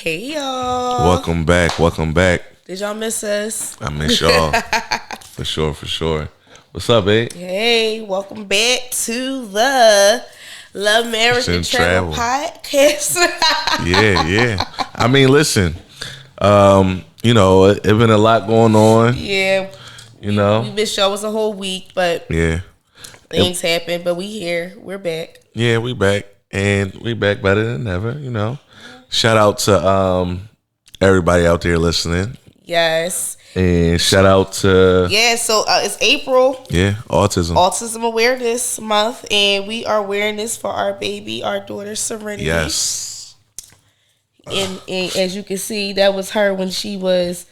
Hey y'all. Welcome back. Welcome back. Did y'all miss us? I miss y'all. For sure. What's up, babe? Hey, welcome back to the Love, Marriage, and Travel podcast. Yeah. I mean, listen, it's been a lot going on. Yeah. We missed y'all. It was a whole week, but yeah, things happen. But we here. We're back. Yeah, we back. And we back better than ever, Shout out to everybody out there listening. Yes. And shout out to... Yeah, so it's April. Yeah, Autism Awareness Month. And we are wearing this for our baby, our daughter, Serenity. Yes. And as you can see, that was her when she was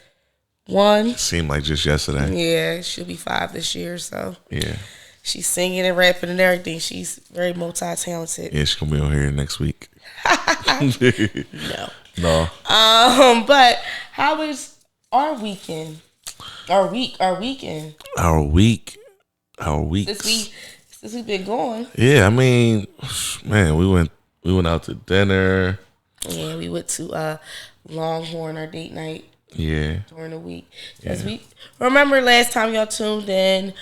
1. Seemed like just yesterday. Yeah, she'll be 5 this year, so... Yeah. She's singing and rapping and everything. She's very multi-talented. Yeah, she's going to be on here next week. No. But how was our weekend? Our weekend. Since we've been going. Yeah, I mean, man, we went out to dinner. Yeah, we went to Longhorn, our date night. Yeah. During the week. Because we remember last time y'all tuned in,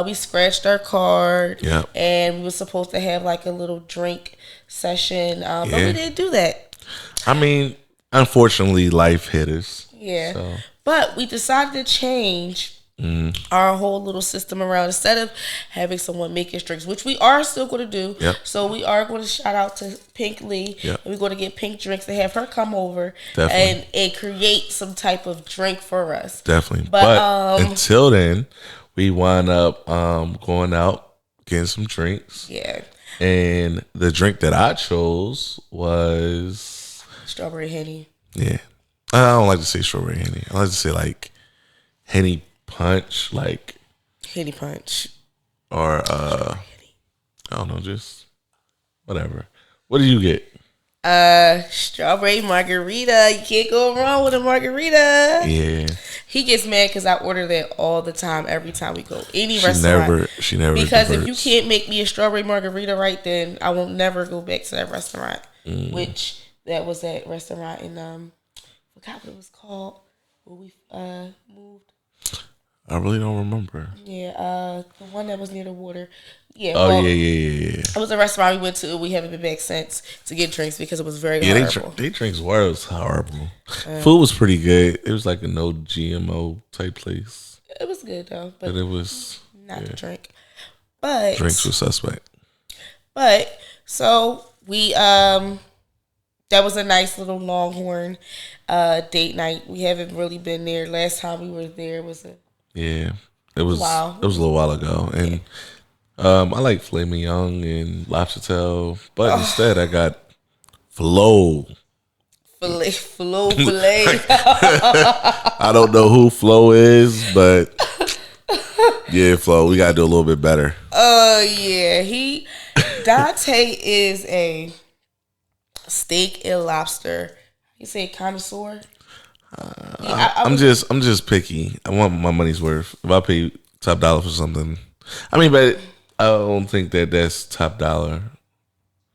we scratched our card. Yep. And we were supposed to have like a little drink session. But we didn't do that. I mean, unfortunately, life hit us. Yeah. So. But we decided to change our whole little system around. Instead of having someone make us drinks, which we are still going to do. Yep. So we are going to shout out to Pink Lee. Yep. And we're going to get Pink drinks to have her come over and create some type of drink for us. Definitely. But until then, we wound up going out, getting some drinks. Yeah. And the drink that I chose was... Strawberry Henny. Yeah. I don't like to say strawberry Henny. I like to say like Henny Punch, like Henny Punch, or I don't know, just whatever. What did you get? Strawberry margarita. You can't go wrong with a margarita. Yeah. He gets mad because I order that all the time, every time we go any restaurant. She never because diverts. if you can't make me a strawberry margarita right, then I will never go back to that restaurant. Which that was that restaurant in I forgot what it was called where we moved. I really don't remember. Yeah, the one that was near the water. Yeah. Oh, yeah. It was a restaurant we went to. We haven't been back since to get drinks because it was very horrible. They drinks was horrible. Food was pretty good. It was like a no GMO type place. It was good though, but it was not the drink. But drinks were suspect. But so we that was a nice little Longhorn date night. We haven't really been there. Last time we were there was a it was a little while ago, and I like filet mignon and lobster tail, but instead I got filet. I don't know who Flo is, but yeah, Flo, we gotta do a little bit better. Yeah, Dante is a steak and lobster. You say connoisseur? I'm just picky. I want my money's worth. If I pay top dollar for something, I mean, but I don't think that's top dollar.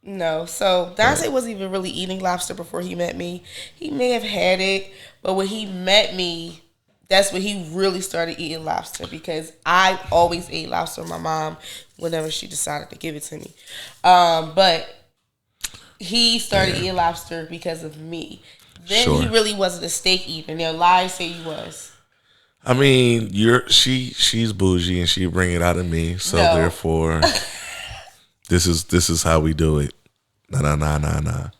No. So Dante wasn't even really eating lobster before he met me. He may have had it, but when he met me, that's when he really started eating lobster because I always ate lobster with my mom whenever she decided to give it to me. But he started eating lobster because of me. Then he really wasn't a steak eater. Now lies say he was. I mean, she's bougie and she bring it out of me, so therefore, this is how we do it. Nah.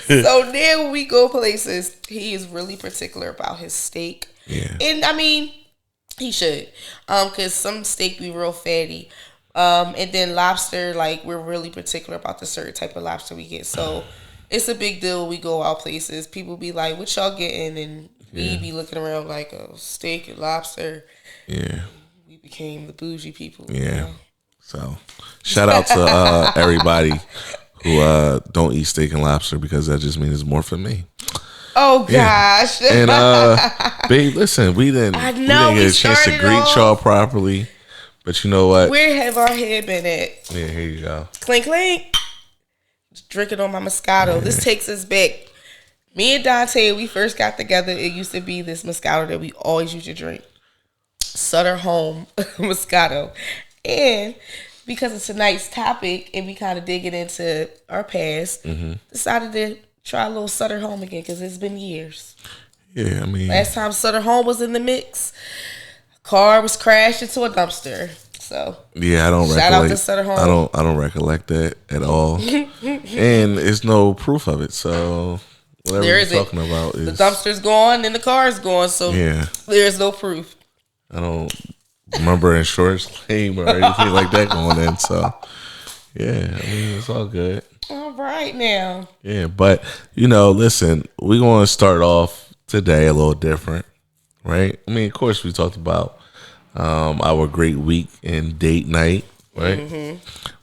So then when we go places, he is really particular about his steak. Yeah, and I mean, he should, because some steak be real fatty. And then lobster, like we're really particular about the certain type of lobster we get. So it's a big deal when we go out places. People be like, what y'all getting? And we be looking around like a steak and lobster. Yeah. We became the bougie people. Yeah. You know? So shout out to everybody who don't eat steak and lobster because that just means it's more for me. Oh gosh. And babe, listen, we didn't get a chance to greet y'all properly. But you know what? Where have our head been at? Yeah, here you go. Clink, clink. drinking on my Moscato. This takes us back. Me and Dante, we first got together, it used to be this Moscato that we always used to drink. Sutter Home Moscato. And because of tonight's topic and we kind of digging into our past, decided to try a little Sutter Home again because it's been years. Yeah, I mean, last time Sutter Home was in the mix, car was crashed into a dumpster. So yeah, I don't shout out to Sutter Home. I don't recollect that at all, and there's no proof of it. So whatever you're talking about is the dumpster's gone and the car's gone. So yeah, there's no proof. I don't remember insurance claim or anything like that going in. So yeah, I mean it's all good. All right now. Yeah, but listen, we're going to start off today a little different, right? I mean, of course, we talked about our great week and date night, right?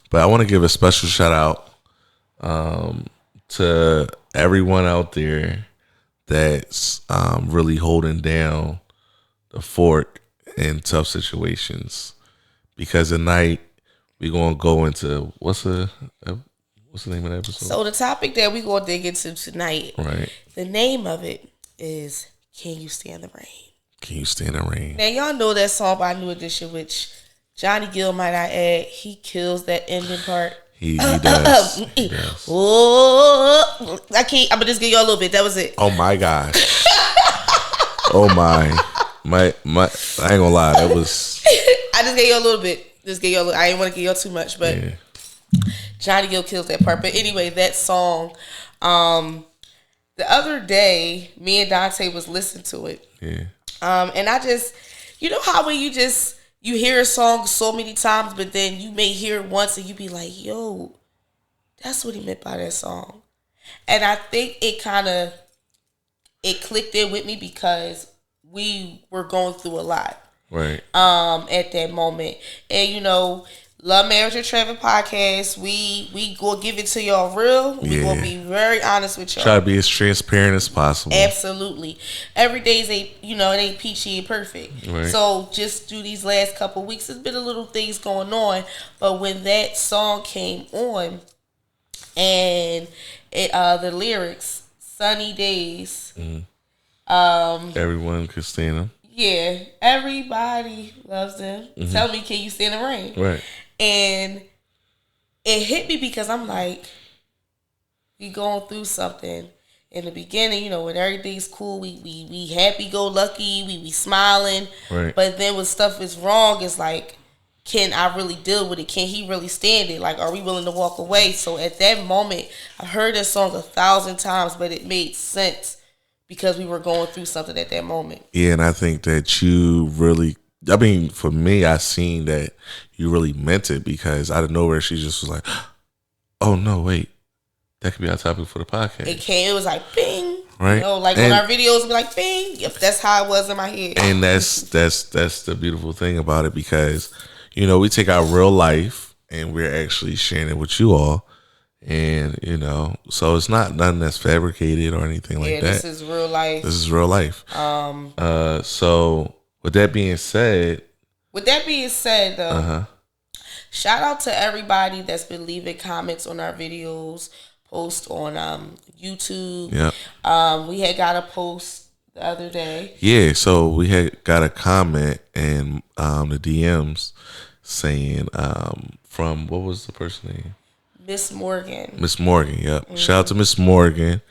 But I want to give a special shout out to everyone out there that's really holding down the fort in tough situations. Because tonight we're gonna go into what's the name of the episode? So the topic that we're gonna dig into tonight, right? The name of it is "Can You Stand the Rain?" Can you stand the rain? Now y'all know that song by New Edition, which Johnny Gill, might I add, he kills that ending part. He does. He does. Oh, I can't. I'm gonna just give y'all a little bit. That was it. Oh my gosh. Oh my. I ain't gonna lie. That was. I just gave you a little bit. I didn't want to give y'all too much, but yeah. Johnny Gill kills that part. But anyway, that song. The other day, me and Dante was listening to it. Yeah. And I just, how when you hear a song so many times, but then you may hear it once and you be like, yo, that's what he meant by that song. And I think it clicked in with me because we were going through a lot. Right. At that moment. And Love, Marriage, and Trevor podcast, we gonna give it to y'all real. We gonna be very honest with y'all. Try to be as transparent as possible. Absolutely. Every day it ain't peachy and perfect. Right. So just through these last couple of weeks, there's been a little things going on. But when that song came on and the lyrics, sunny days, everyone could stand them. Yeah, everybody loves them. Tell me, can you stand the rain? Right. And it hit me because I'm like, we going through something. In the beginning, when everything's cool, we happy go lucky, we smiling. Right. But then when stuff is wrong, it's like, can I really deal with it? Can he really stand it? Like, are we willing to walk away? So at that moment, I heard this song 1,000 times, but it made sense because we were going through something at that moment. Yeah, and I think that you really, for me, I seen that you really meant it because out of nowhere, she just was like, oh, no, wait. That could be our topic for the podcast. It was like, bing. Right. Like on our videos, be like, bing. Yep, that's how it was in my head. And that's the beautiful thing about it because, we take our real life and we're actually sharing it with you all. And, so it's not nothing that's fabricated or anything like that. This is real life. This is real life. So with that being said, though, shout out to everybody that's been leaving comments on our videos, post on YouTube. Yeah. We had got a post the other day. Yeah, so we had got a comment in the DMs saying from, what was the person's name? Miss Morgan. Yep. Shout out to Miss Morgan.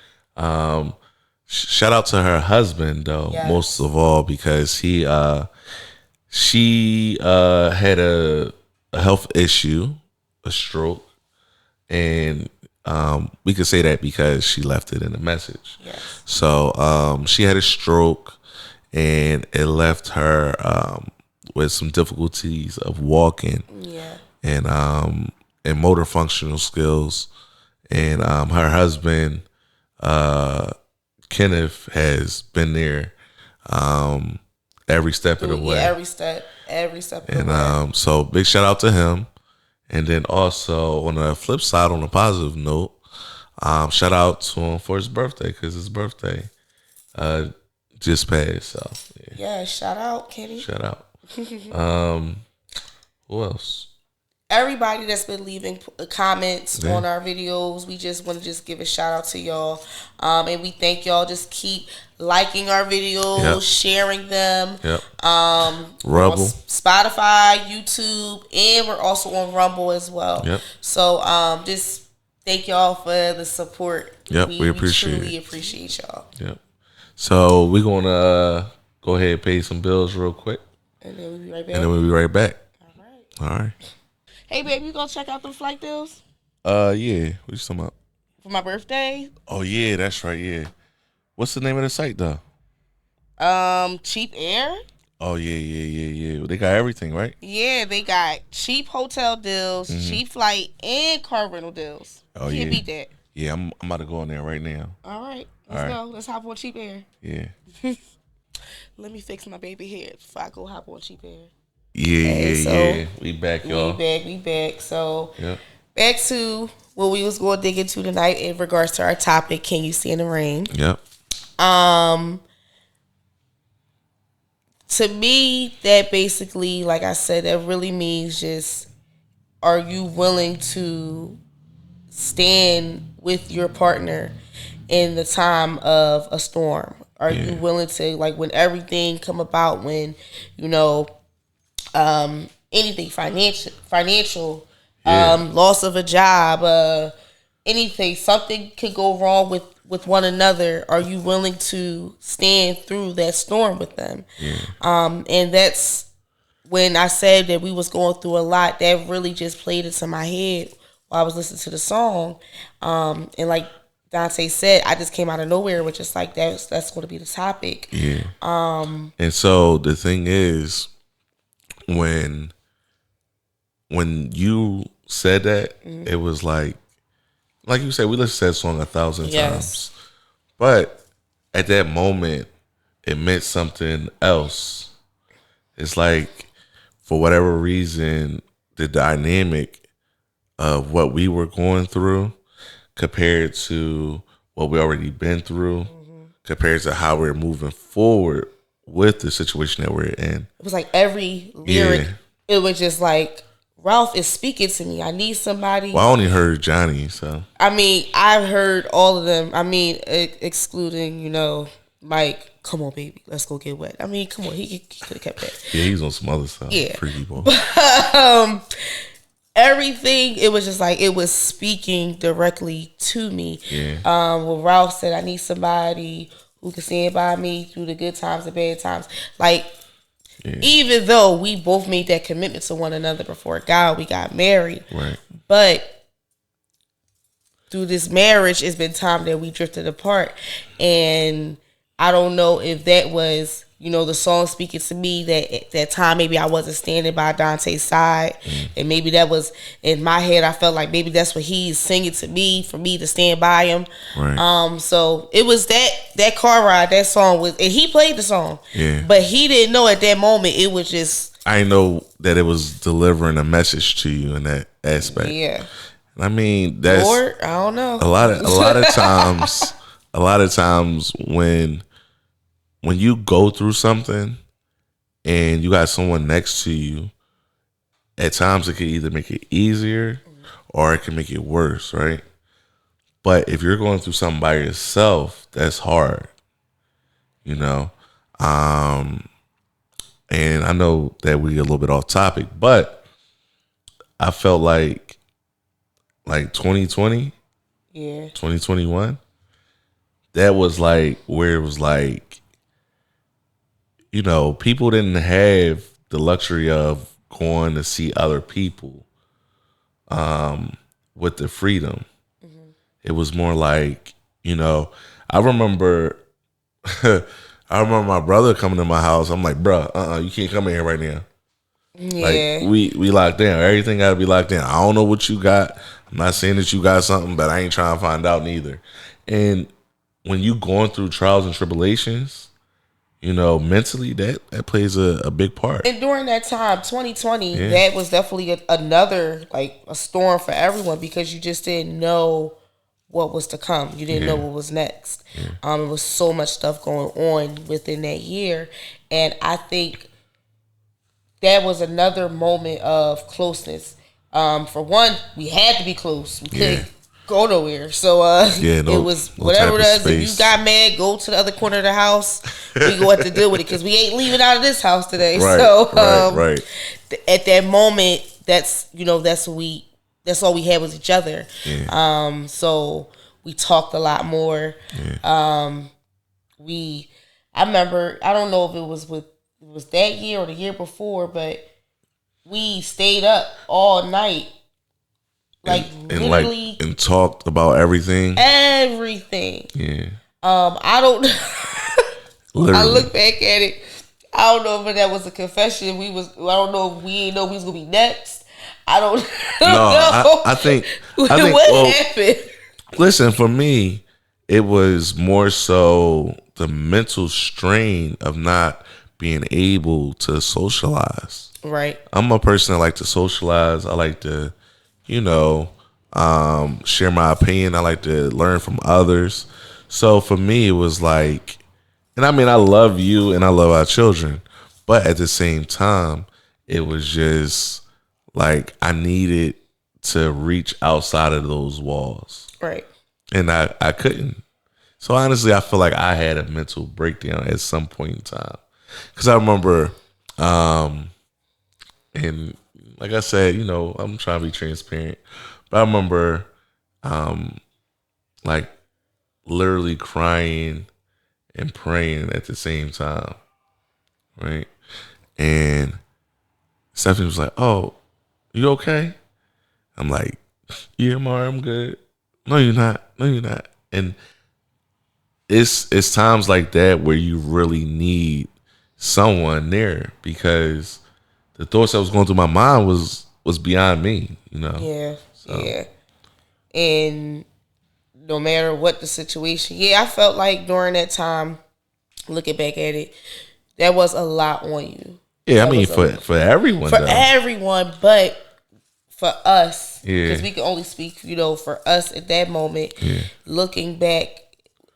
Shout out to her husband though, most of all, because she had a health issue, a stroke, and we could say that because she left it in the message. Yes. So she had a stroke, and it left her with some difficulties of walking. Yeah. And motor functional skills, and her husband Kenneth has been there every step of the way. Every step of the way. And so big shout out to him. And then also on the flip side, on a positive note, shout out to him for his birthday because his birthday just passed. So yeah, shout out Kenny. Shout out. Who else? everybody that's been leaving comments on our videos. We just want to just give a shout out to y'all. And we thank y'all. Just keep liking our videos, sharing them. Rumble. Spotify, YouTube, and we're also on Rumble as well. So just thank y'all for the support. We appreciate truly appreciate y'all. So we're gonna go ahead and pay some bills real quick. And then we'll be right back. All right. Hey, babe, you gonna check out them flight deals? Yeah. What you talking about? For my birthday? Oh, yeah, that's right, yeah. What's the name of the site, though? Cheap Air? Oh, yeah. They got everything, right? Yeah, they got cheap hotel deals, cheap flight, and car rental deals. Oh, Can't beat that. Yeah, I'm about to go in there right now. All right, let's go. Let's hop on Cheap Air. Yeah. Let me fix my baby hair before I go hop on Cheap Air. Yeah. We back, y'all. We back. So, back to what we was going to dig into tonight in regards to our topic, can you stand the rain? To me, that basically, like I said, that really means just, are you willing to stand with your partner in the time of a storm? Are you willing to, like, when everything come about, when, you know, anything financial, loss of a job, anything, something could go wrong with one another. Are you willing to stand through that storm with them? And that's when I said that we was going through a lot. That really just played into my head while I was listening to the song. And like Dante said, I just came out of nowhere, which is like that's going to be the topic. And so the thing is, when you said that, it was like you said, we listened to that song 1,000 times, but at that moment, it meant something else. It's like, for whatever reason, the dynamic of what we were going through compared to what we already been through, compared to how we're moving forward with the situation that we're in. It was like every lyric, it was just like, Ralph is speaking to me. I need somebody. Well, I only heard Johnny, so. I mean, I've heard all of them. I mean, excluding, you know, Mike, come on, baby, let's go get wet. I mean, come on, he could have kept that. Yeah, he's on some other stuff. Yeah. Freaky boy. Everything, it was just like, it was speaking directly to me. When Ralph said, I need somebody who can stand by me through the good times and bad times. Like, even though we both made that commitment to one another before God, we got married. But through this marriage, it's been time that we drifted apart. And I don't know if that was, you know, the song speaking to me, that at that time maybe I wasn't standing by Dante's side. And maybe that was, in my head, I felt like maybe that's what he's singing to me, for me to stand by him. So it was that car ride, that song was, and he played the song. But he didn't know at that moment, it was just, I know that it was delivering a message to you in that aspect. I mean, that's, Lord, I don't know. A lot of times when you go through something and you got someone next to you, at times it can either make it easier or it can make it worse, right? But if you're going through something by yourself, that's hard, you know? And I know that we get a little bit off topic, but I felt like 2020, 2021, that was like where it was like, you know, people didn't have the luxury of going to see other people with the freedom. It was more like, you know, I remember my brother coming to my house. I'm like, bruh, you can't come in here right now. Like, we locked down. Everything got to be locked down. I don't know what you got. I'm not saying that you got something, but I ain't trying to find out neither. And when you going through trials and tribulations, you know, mentally, that plays a big part. And during that time, 2020, that was definitely another, like, a storm for everyone, because you just didn't know what was to come. You didn't know what was next. It was so much stuff going on within that year. And I think that was another moment of closeness. For one, we had to be close. We couldn't go nowhere. So it was no whatever type it of is. If you space. got mad, go to the other corner of the house. We go have to deal with it because we ain't leaving out of this house today. Right, So right. At that moment, that's all we had was each other. Yeah. So we talked a lot more. Yeah. I remember, I don't know if it was that year or the year before, but we stayed up all night. Like literally and talked about everything. Everything. Yeah. I don't Literally. I look back at it. I don't know if that was a confession. I don't know if we ain't know we was gonna be next. I don't know. I think what happened? Listen, for me, it was more so the mental strain of not being able to socialize. Right. I'm a person that like to socialize. I like to, share my opinion. I like to learn from others. So for me, it was like, and I mean, I love you and I love our children, but at the same time, it was just like I needed to reach outside of those walls. Right. And I couldn't. So honestly, I feel like I had a mental breakdown at some point in time. Because I remember, and like I said, I'm trying to be transparent. But I remember, like, literally crying and praying at the same time. Right? And Stephanie was like, "Oh, you okay?" I'm like, "Yeah, Mara, I'm good." "No, you're not. No, you're not." And it's times like that where you really need someone there, because the thoughts that was going through my mind was beyond me, Yeah. So. Yeah. And no matter what the situation, I felt like during that time, looking back at it, there was a lot on you. Yeah, I mean for everyone. For everyone, but for us, yeah, because we can only speak, for us at that moment. Yeah. Looking back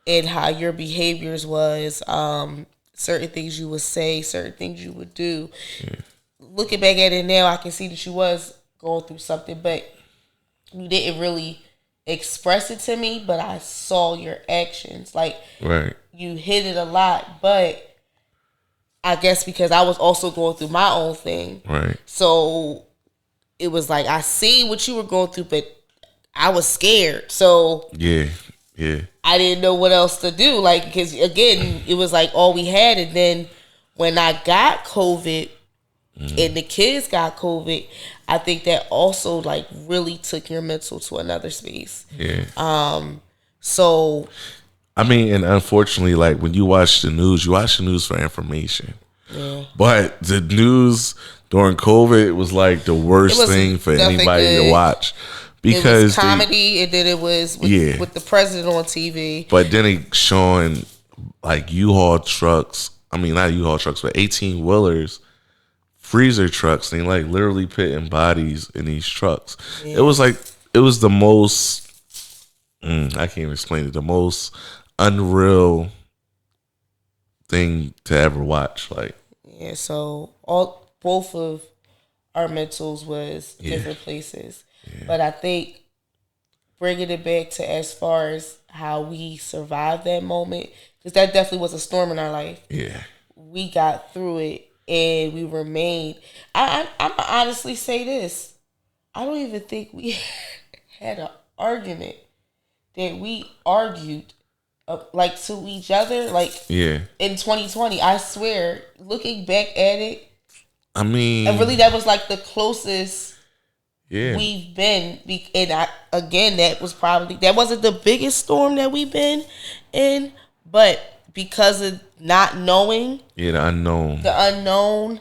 at how your behaviors was, certain things you would say, certain things you would do. Yeah. Looking back at it now, I can see that you was going through something, but you didn't really express it to me. But I saw your actions, like right. You hid it a lot, but I guess because I was also going through my own thing. Right. So it was like I see what you were going through, but I was scared. So yeah. I didn't know what else to do. Like, because again, it was like all we had. And then when I got COVID and the kids got COVID, I think that also like really took your mental to another space. Yeah. So I mean, and unfortunately, like when you watch the news for information. Yeah. But the news during COVID was like the worst thing for anybody to watch, because it was comedy, and then it was with the president on TV. But then they showing like U-Haul trucks. I mean, not U-Haul trucks, but 18-wheelers, freezer trucks. They like literally putting bodies in these trucks. Yeah. It was the most. I can't even explain it. The most unreal thing to ever watch. Like, yeah. So both of our mentals was different places. Yeah. But I think bringing it back to as far as how we survived that moment, because that definitely was a storm in our life. Yeah. We got through it and we remained. I'm honestly say this. I don't even think we had an argument that we argued like to each other like in 2020. I swear, looking back at it, I mean, and really that was like the closest we've been. And that wasn't the biggest storm that we've been in, but because of not knowing, the unknown,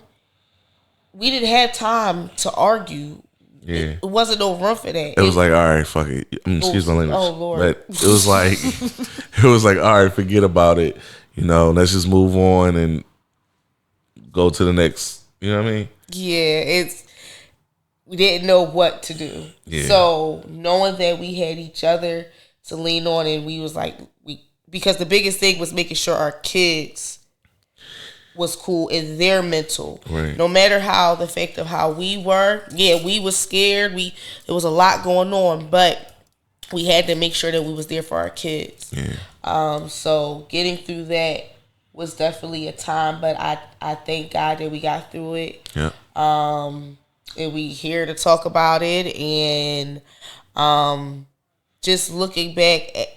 we didn't have time to argue. Yeah. It wasn't no room for that. It was like, all right, fuck it. Excuse my language. Oh Lord. But it was like, all right, forget about it. Let's just move on and go to the next. You know what I mean? Yeah, we didn't know what to do. Yeah. So knowing that we had each other to lean on, and we was like, because the biggest thing was making sure our kids was cool in their mental. Right. No matter how the fact of how we were, yeah, we was scared. There was a lot going on, but we had to make sure that we was there for our kids. Yeah. So getting through that was definitely a time, but I thank God that we got through it. Yeah. And we here to talk about it, and just looking back at,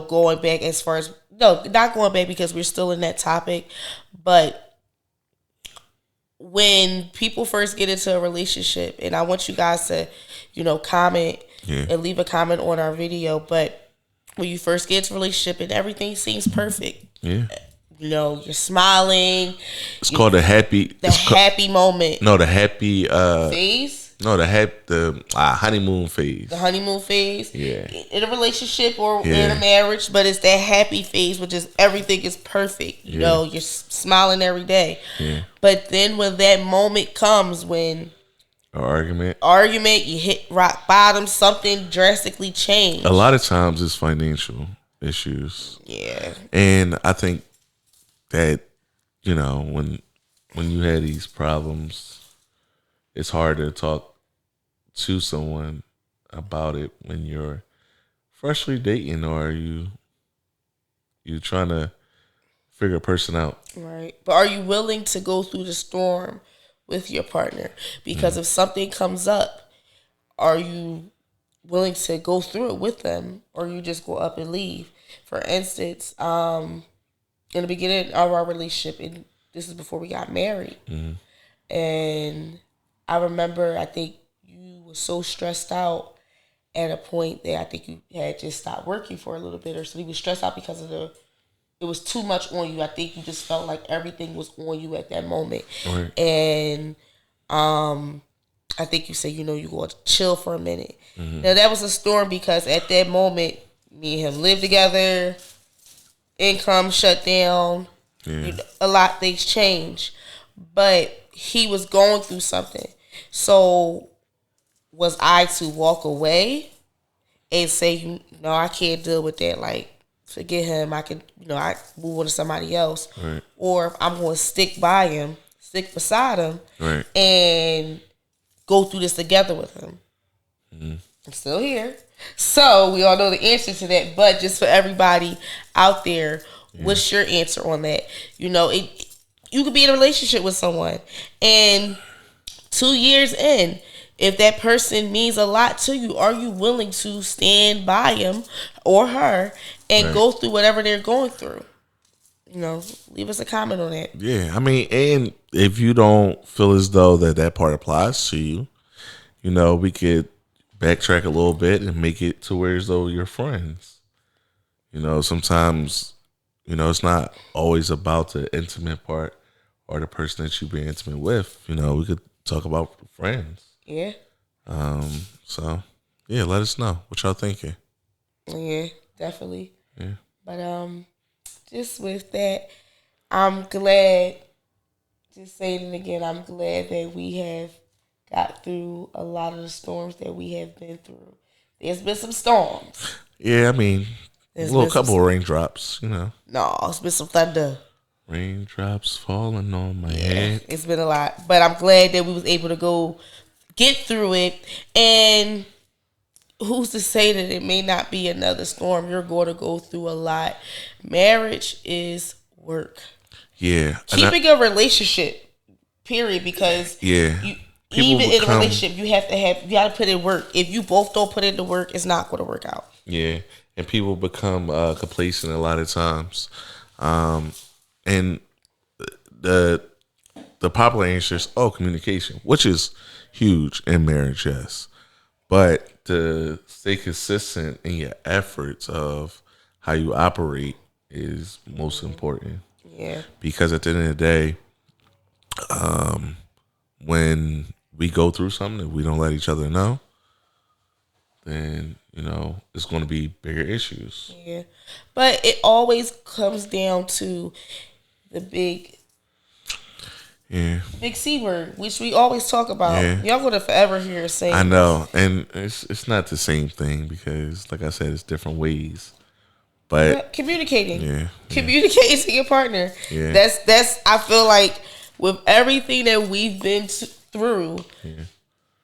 going back as far as, no, not going back because we're still in that topic, but when people first get into a relationship, and I want you guys to, comment and leave a comment on our video, but when you first get into a relationship and everything seems perfect. Yeah. You're smiling. It's called the happy moment. No, the happy phase. No, the honeymoon phase. The honeymoon phase. Yeah. In a relationship or in a marriage, but it's that happy phase, which is everything is perfect. You're smiling every day. Yeah. But then when that moment comes, when argument, you hit rock bottom, something drastically changed. A lot of times it's financial issues. Yeah. And I think that, when you had these problems, it's hard to talk to someone about it when you're freshly dating, or you trying to figure a person out. Right. But are you willing to go through the storm with your partner? Because if something comes up, are you willing to go through it with them, or you just go up and leave? For instance, in the beginning of our relationship, and this is before we got married, and I remember, I think you were so stressed out at a point that I think you had just stopped working for a little bit, or so you were stressed out because of it was too much on you. I think you just felt like everything was on you at that moment. Right. And I think you said, you go to chill for a minute. Now that was a storm because at that moment, me and him lived together, income shut down, a lot of things changed. But he was going through something. So was I to walk away and say, no, I can't deal with that, like, forget him, I can, I move on to somebody else. Right. Or I'm going to stick by him, stick beside him, right, and go through this together with him. I'm still here. So we all know the answer to that, but just for everybody out there, what's your answer on that? You could be in a relationship with someone, and 2 years in, if that person means a lot to you, are you willing to stand by him or her and go through whatever they're going through? Leave us a comment on that. Yeah, I mean, and if you don't feel as though that part applies to you, we could backtrack a little bit and make it to where as though you're friends. Sometimes, it's not always about the intimate part or the person that you've been intimate with. We could talk about friends. Yeah. So, yeah, let us know what y'all thinking. Yeah, definitely. Yeah. But just with that, I'm glad, just saying it again, I'm glad that we have got through a lot of the storms that we have been through. There's been some storms. Yeah, I mean, a little couple of raindrops, No, it's been some thunder. Raindrops falling on my head. It's been a lot. But I'm glad that we was able to get through it. And who's to say that it may not be another storm? You're going to go through a lot. Marriage is work. Yeah. Keeping a relationship, period, because even in a relationship, you got to put in work. If you both don't put in the work, it's not going to work out. Yeah. And people become complacent a lot of times. And the popular answer is, communication, which is huge in marriage, yes. But to stay consistent in your efforts of how you operate is most important. Yeah. Because at the end of the day, when we go through something that we don't let each other know, then, it's going to be bigger issues. Yeah. But it always comes down to the big C word, which we always talk about. Yeah. Y'all gonna forever hear us say. I know, and it's not the same thing because, like I said, it's different ways But communicating to your partner. Yeah. That's I feel like with everything that we've been through,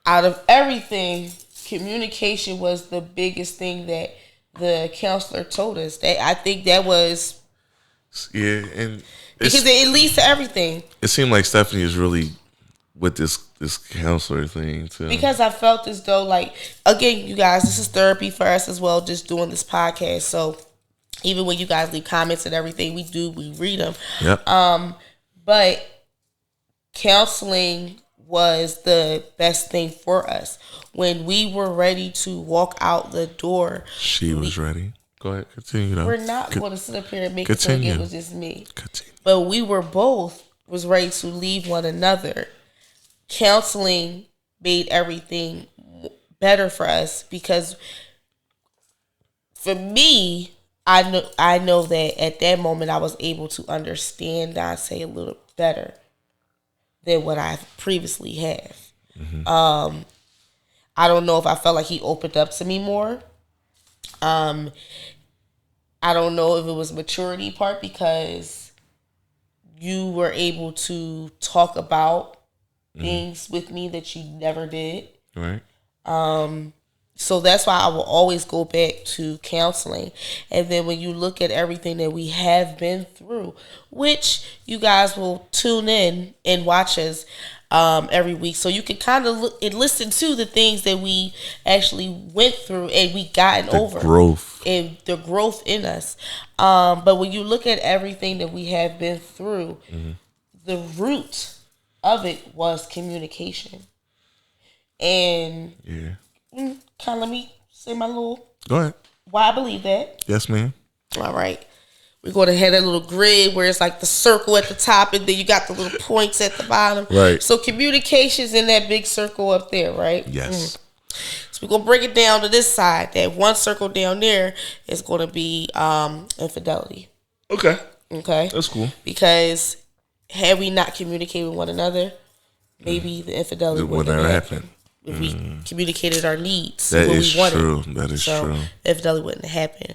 out of everything, communication was the biggest thing that the counselor told us. That I think that was and because it leads to everything. It seemed like Stephanie is really with this counselor thing too. Because I felt as though, like, again, you guys, this is therapy for us as well, just doing this podcast. So even when you guys leave comments and everything, we read them. Yep. But counseling was the best thing for us. When we were ready to walk out the door, she was ready. Go ahead, continue. Though. We're not going to sit up here and make it sound like it was just me. Continue. But we were both was ready to leave one another. Counseling made everything better for us because for me, I know that at that moment I was able to understand Dante a little better than what I previously have. Mm-hmm. I don't know if I felt like he opened up to me more. I don't know if it was maturity part because you were able to talk about things with me that you never did. Right. So that's why I will always go back to counseling. And then when you look at everything that we have been through, which you guys will tune in and watch us every week, so you can kind of look and listen to the things that we actually went through and we gotten over. Growth. And the growth in us. But when you look at everything that we have been through, the root of it was communication. And kind of let me say my little... Go ahead. Why I believe that. Yes, ma'am. All right. We're going to have that little grid where it's like the circle at the top and then you got the little points at the bottom. Right. So communication's in that big circle up there, right? Yes. So we're going to break it down to this side. That one circle down there is going to be infidelity. Okay. Okay? That's cool. Because had we not communicated with one another, maybe the infidelity would never happen. If we communicated our needs, that what is we wanted. true. That is true. Infidelity wouldn't happen.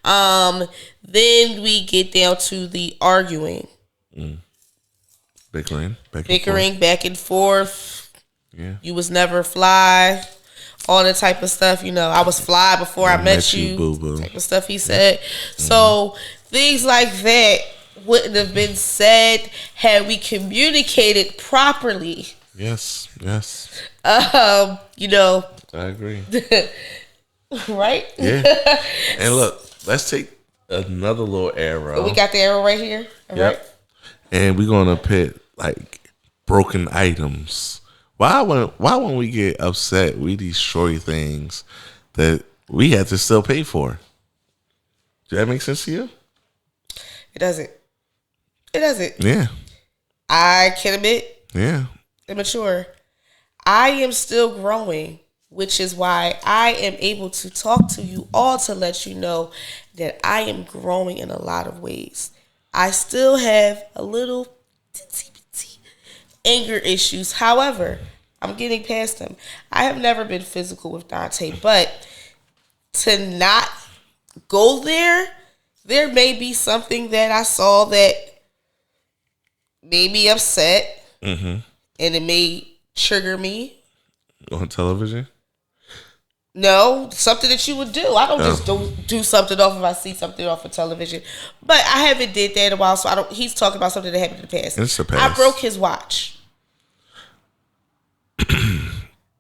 Then we get down to the arguing, bickering, back and forth. Yeah, you was never fly. All that type of stuff. You know, I was fly before I met you. Boo-boo. Type of stuff he said. So things like that wouldn't have been said had we communicated properly. Yes. You know. I agree. Right? Yeah. And look, let's take another little arrow. We got the arrow right here. All yep. Right? And we're gonna put like broken items. Why when we get upset, we destroy things that we had to still pay for? Does that make sense to you? It doesn't. Yeah. I can admit. Yeah. Immature. I am still growing, which is why I am able to talk to you all to let you know that I am growing in a lot of ways. I still have a little anger issues. However, I'm getting past them. I have never been physical with Dante, but to not go there may be something that I saw that made me upset, and it may trigger me. On television? No, something that you would do. I don't just do something off if I see something off of television. But I haven't did that in a while, so I don't. He's talking about something that happened in the past. It's the past. I broke his watch.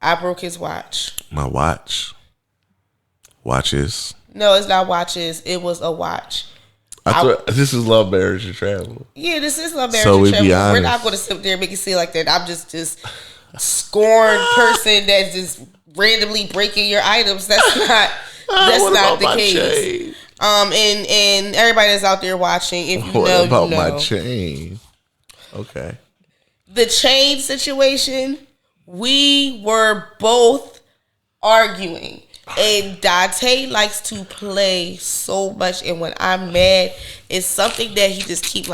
I broke his watch. My watch. Watches. No, it's not watches. It was a watch. I thought this is lovebirds to travel. Yeah, this is lovebirds so to travel. Be honest. We're not going to sit there and make it seem like that. I'm just this scorned person that's just randomly breaking your items. That's not. That's not the case. Chain? And everybody that's out there watching, if you know, about you know. my chain? Okay. The chain situation, we were both arguing. And Dante likes to play so much, and when I'm mad, it's something that he just keep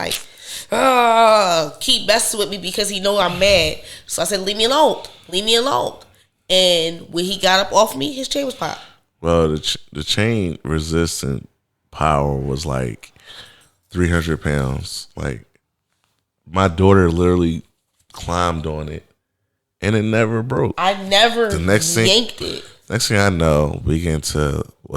messing with me because he know I'm mad. So I said, leave me alone. And when he got up off me, his chain was popped. Well, the chain resistant power was like 300 pounds. Like my daughter literally climbed on it and it never broke. I never The next yanked it. Next thing I know,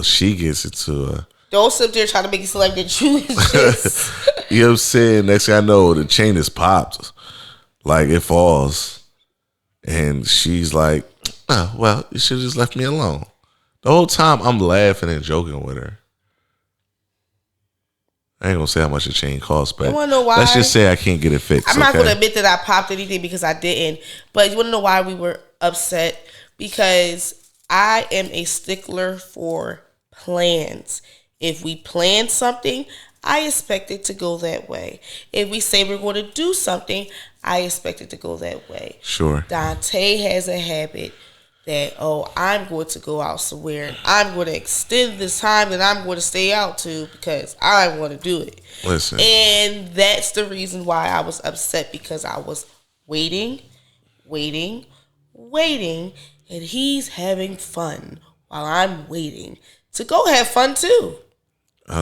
she gets into a. Don't sit there trying to make it seem like that you is just. You know what I'm saying? Next thing I know, the chain is popped. Like it falls. And she's like, oh, well, you should have just left me alone. The whole time I'm laughing and joking with her. I ain't gonna say how much the chain costs, but let's just say I can't get it fixed. I'm not gonna admit that I popped anything because I didn't. But you wanna know why we were upset? Because I am a stickler for plans. If we plan something, I expect it to go that way. If we say we're going to do something, I expect it to go that way. Sure. Dante has a habit that, I'm going to go out somewhere and I'm going to extend this time that I'm going to stay out to because I want to do it. Listen. And that's the reason why I was upset, because I was waiting, and he's having fun while I'm waiting to go have fun too.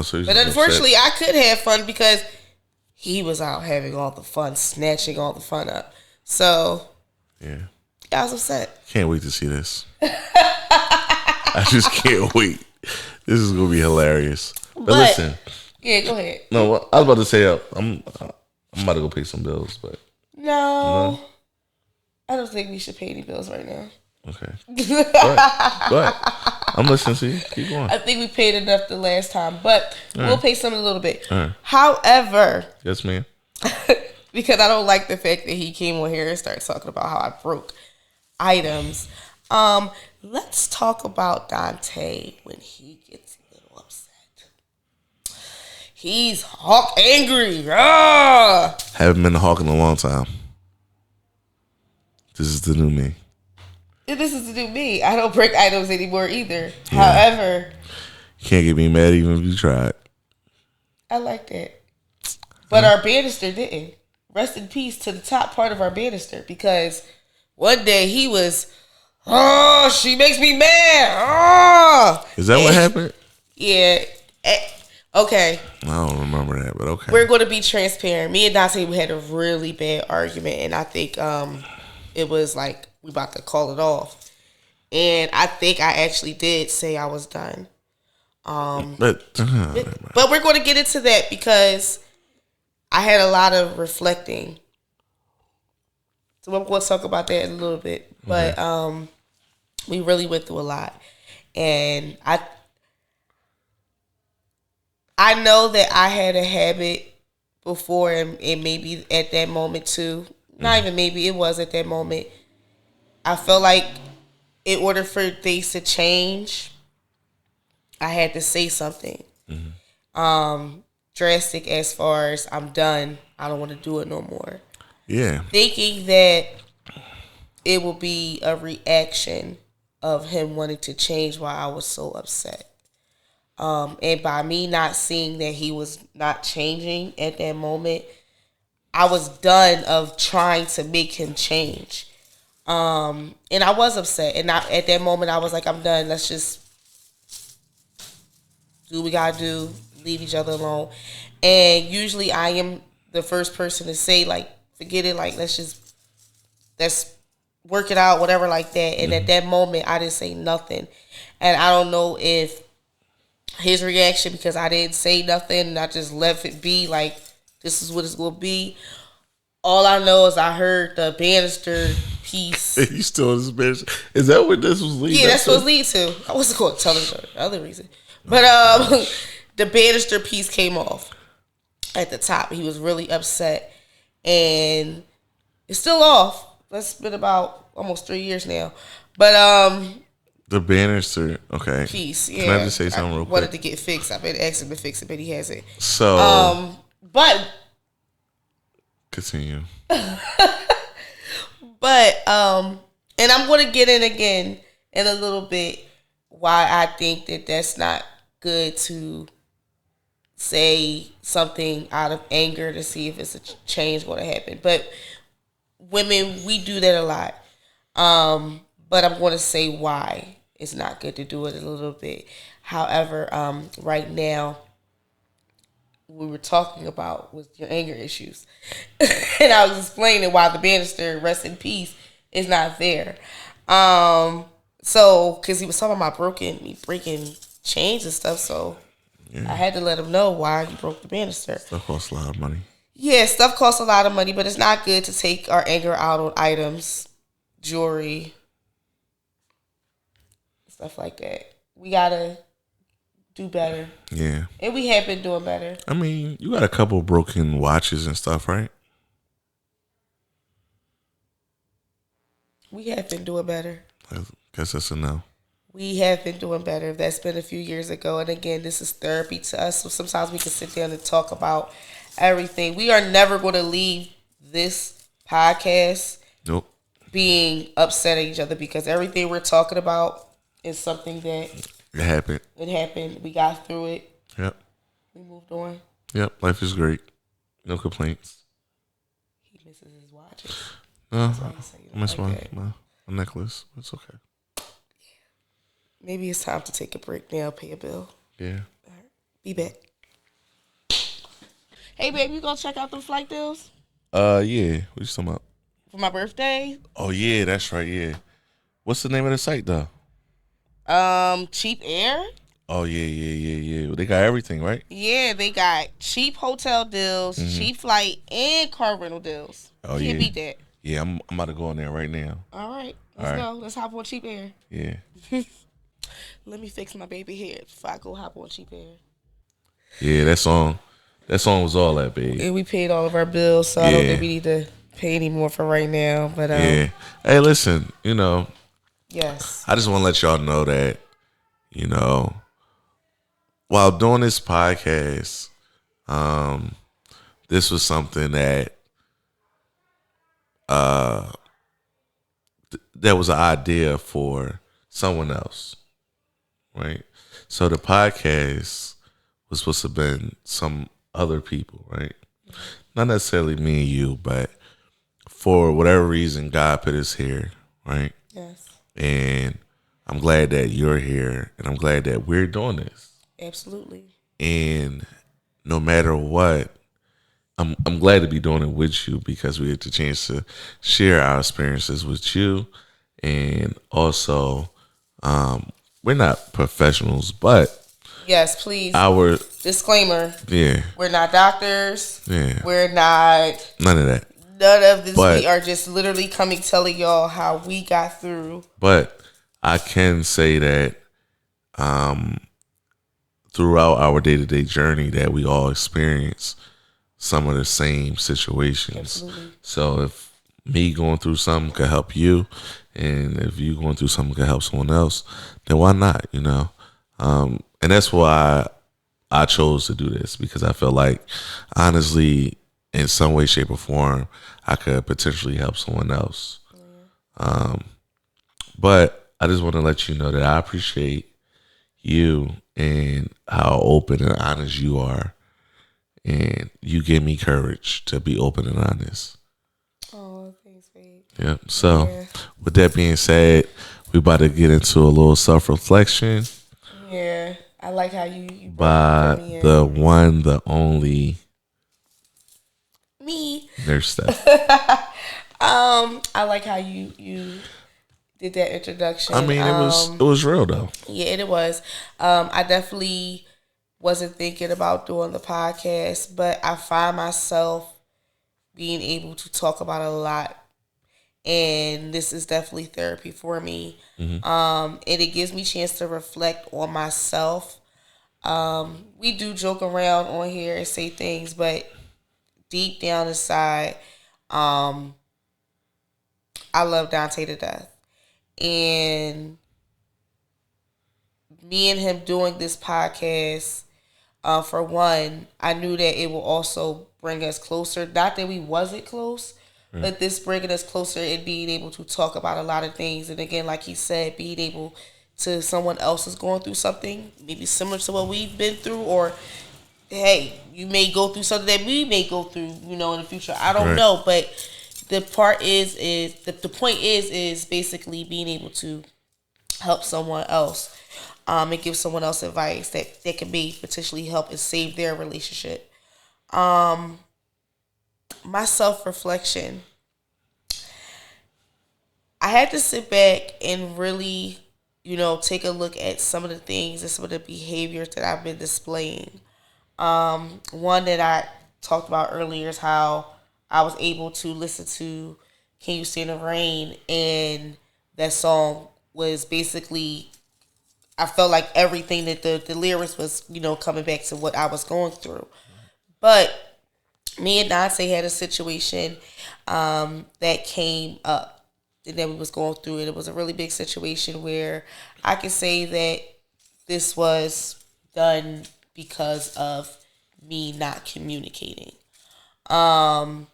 So but unfortunately, I could have fun because he was out having all the fun, snatching all the fun up. So, yeah. I was upset. Can't wait to see this. I just can't wait. This is gonna be hilarious. But listen. Yeah, go ahead. No, I was about to say I'm about to go pay some bills, but no. I don't think we should pay any bills right now. Okay. Go ahead. I'm listening to you. Keep going. I think we paid enough the last time, but we'll pay some in a little bit. Right. However, yes, ma'am. Because I don't like the fact that he came on here and started talking about how I broke items. Let's talk about Dante when he gets a little upset. He's hawk angry. Haven't been a hawk in a long time. This is the new me. This is the new me. I don't break items anymore either. Yeah. However, you can't get me mad even if you tried. I like that. But our banister didn't. Rest in peace to the top part of our banister, because one day he was, she makes me mad. Is that what happened? Yeah. Okay. I don't remember that, but okay. We're going to be transparent. Me and Dante, we had a really bad argument, and I think it was like we about to call it off. And I think I actually did say I was done. But we're going to get into that because I had a lot of reflecting. So we're going to talk about that in a little bit. But we really went through a lot. And I know that I had a habit before, and maybe at that moment too. Not even maybe, it was at that moment. I felt like in order for things to change, I had to say something. Drastic as far as I'm done. I don't want to do it no more. Yeah. Thinking that it will be a reaction of him wanting to change while I was so upset. And by me not seeing that he was not changing at that moment, I was done of trying to make him change. And I was upset. And at that moment, I was like, I'm done. Let's just do what we gotta do. Leave each other alone. And usually I am the first person to say, like, forget it. Like, let's work it out, whatever like that. And at that moment, I didn't say nothing. And I don't know if his reaction, because I didn't say nothing and I just left it be like, this is what it's going to be. All I know is I heard the banister piece. You still in this banister? Is that what this was leading to? Yeah, that's what it lead to. I wasn't going to tell him the other reason. But the banister piece came off at the top. He was really upset. And it's still off. That's been about almost 3 years now. But the banister, okay. Piece, yeah. Can I just say something real quick? Wanted to get fixed. I've been asking him to fix it, but he hasn't. So, but continue. But and I'm going to get in again in a little bit why I think that that's not good to say something out of anger to see if it's a change going to happen. But women, we do that a lot. But I'm going to say why it's not good to do it a little bit. However, right now, we were talking about was your anger issues. And I was explaining why the banister, rest in peace, is not there. So, because he was talking about breaking chains and stuff, so I had to let him know why he broke the banister. That costs a lot of money. Yeah, stuff costs a lot of money, but it's not good to take our anger out on items, jewelry, stuff like that. We gotta do better. Yeah. And we have been doing better. I mean, you got a couple broken watches and stuff, right? We have been doing better. I guess that's a no. We have been doing better. That's been a few years ago. And again, this is therapy to us. So sometimes we can sit down and talk about everything. We are never going to leave this podcast being upset at each other, because everything we're talking about is something that it happened. It happened. We got through it. Yep. We moved on. Yep. Life is great. No complaints. He misses his watches. No, I miss my necklace. It's okay. Maybe it's time to take a break now. Pay a bill. Yeah. All right. Be back. Hey, babe, you gonna check out them flight deals? Yeah. What you talking about? For my birthday? Oh yeah, that's right. Yeah. What's the name of the site though? Cheap Air. Oh yeah. They got everything, right? Yeah, they got cheap hotel deals, cheap flight, and car rental deals. Oh Can't beat that. Yeah, I'm about to go on there right now. All right, let's go. Let's hop on Cheap Air. Yeah. Let me fix my baby hair before I go hop on Cheap Air. Yeah, that song was all that, babe. And we paid all of our bills, so I don't think we need to pay any more for right now. But yeah. Hey, listen, yes, I just want to let y'all know that, while doing this podcast, this was something that that was an idea for someone else, right? So the podcast was supposed to have been some other people, right? Not necessarily me and you, but for whatever reason, God put us here, right? Yes. And I'm glad that you're here, and I'm glad that we're doing this. Absolutely. And no matter what, I'm glad to be doing it with you, because we get the chance to share our experiences with you. And also, we're not professionals, but yes, please. Our disclaimer. Yeah. We're not doctors. Yeah. We're not none of that. None of this. But we are just literally telling y'all how we got through. But I can say that throughout our day-to-day journey that we all experience some of the same situations. Absolutely. So if me going through something could help you, and if you going through something could help someone else, then why not, And that's why I chose to do this, because I felt like, honestly, in some way, shape, or form, I could potentially help someone else. But I just want to let you know that I appreciate you and how open and honest you are. And you give me courage to be open and honest. Oh, thanks, babe. Yep. So, with that being said, we about to get into a little self-reflection. Yeah, I like how you by the one, the only me, Nurse Steph. I like how you did that introduction. I mean, it was real though. Yeah, it was. I definitely wasn't thinking about doing the podcast, but I find myself being able to talk about a lot, and this is definitely therapy for me. Mm-hmm. And it gives me a chance to reflect on myself. We do joke around on here and say things, but deep down inside, I love Dante to death. And me and him doing this podcast, for one, I knew that it will also bring us closer. Not that we wasn't close, but this bringing us closer and being able to talk about a lot of things. And again, like he said, being able to someone else is going through something maybe similar to what we've been through, or hey, you may go through something that we may go through, in the future. I don't know, but the part is the point is basically being able to help someone else, and give someone else advice that can be potentially help and save their relationship. My self-reflection. I had to sit back and really, take a look at some of the things and some of the behaviors that I've been displaying. One that I talked about earlier is how I was able to listen to Can You Stand the Rain, and that song was basically, I felt like everything that the lyrics was, coming back to what I was going through. But me and Dante had a situation that came up and that we was going through, and it was a really big situation where I can say that this was done because of me not communicating. And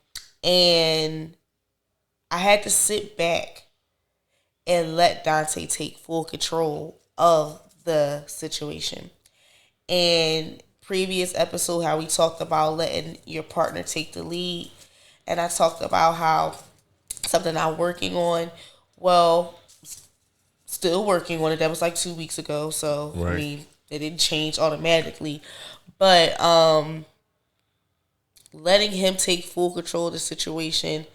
I had to sit back and let Dante take full control of the situation. And previous episode, how we talked about letting your partner take the lead, and I talked about how something I'm working on. Well, still working on it. That was like 2 weeks ago, so Right. I mean, it didn't change automatically. But letting him take full control of the situation,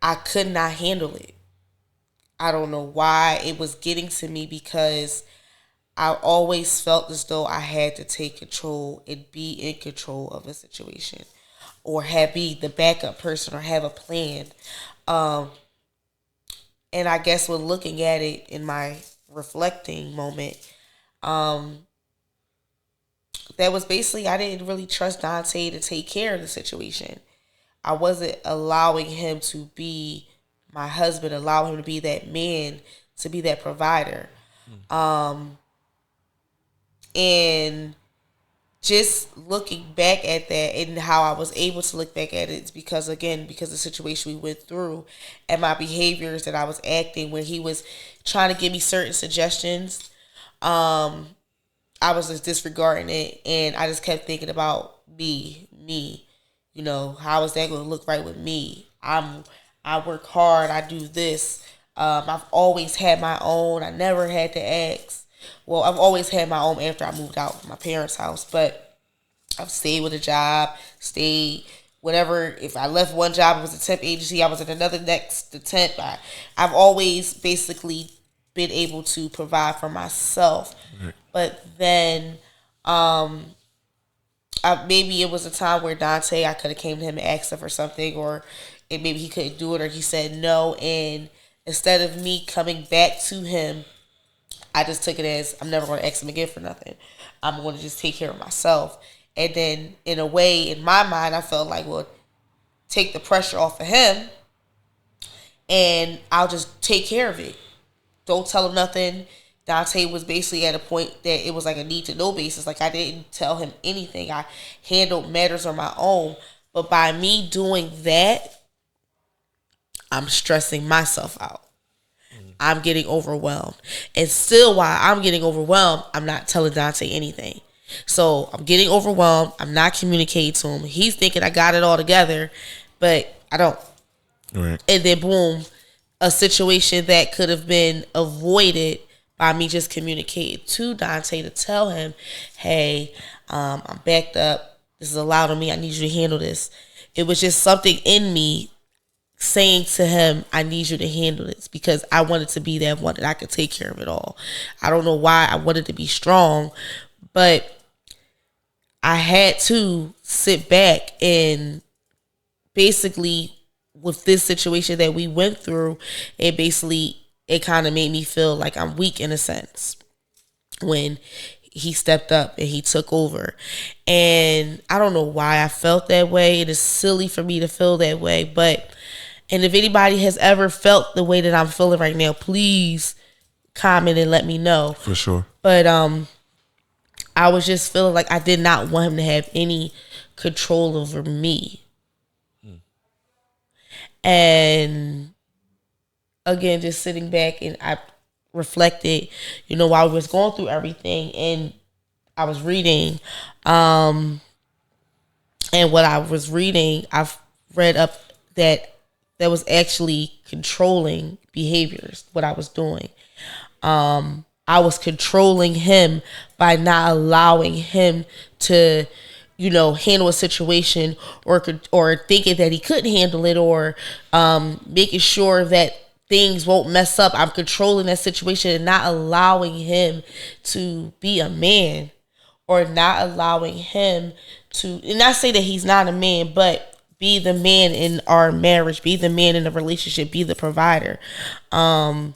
I could not handle it. I don't know why it was getting to me, because I always felt as though I had to take control and be in control of a situation, or be the backup person, or have a plan. And I guess when looking at it in my reflecting moment, that was basically, I didn't really trust Dante to take care of the situation. I wasn't allowing him to be my husband, allowing him to be that man, to be that provider. And just looking back at that and how I was able to look back at it is because, again, because of the situation we went through and my behaviors that I was acting when he was trying to give me certain suggestions. I was just disregarding it, and I just kept thinking about me. How is that going to look right with me? I work hard. I do this. I've always had my own. I never had to ask. Well, I've always had my own after I moved out of my parents' house, but I've stayed with a job, stayed whatever. If I left one job, it was a temp agency. I was at another next to temp. I've always basically been able to provide for myself. Right. But then maybe it was a time where Dante, I could have came to him and asked him for something, or maybe he couldn't do it, or he said no. And instead of me coming back to him, I just took it as, I'm never going to ask him again for nothing. I'm going to just take care of myself. And then, in a way, in my mind, I felt like, well, take the pressure off of him, and I'll just take care of it. Don't tell him nothing. Dante was basically at a point that it was like a need to know basis. Like, I didn't tell him anything. I handled matters on my own. But by me doing that, I'm stressing myself out. I'm getting overwhelmed. And still, while I'm getting overwhelmed, I'm not telling Dante anything. So I'm getting overwhelmed. I'm not communicating to him. He's thinking I got it all together, but I don't. Right. And then boom, a situation that could have been avoided by me just communicating to Dante to tell him, hey, I'm backed up. This is allowed on me. I need you to handle this. It was just something in me saying to him, I need you to handle this, because I wanted to be that one that I could take care of it all. I don't know why I wanted to be strong, but I had to sit back, and basically with this situation that we went through, it kind of made me feel like I'm weak in a sense when he stepped up and he took over. And I don't know why I felt that way. It is silly for me to feel that way, and if anybody has ever felt the way that I'm feeling right now, please comment and let me know. For sure. But I was just feeling like I did not want him to have any control over me. And again, just sitting back, and I reflected, while we was going through everything, and I was reading, and what I was reading, I've read up that was actually controlling behaviors, what I was doing. I was controlling him by not allowing him to handle a situation, or thinking that he couldn't handle it, or making sure that things won't mess up. I'm controlling that situation and not allowing him to be a man, or not allowing him to, and not say that he's not a man, but be the man in our marriage, be the man in the relationship, be the provider. And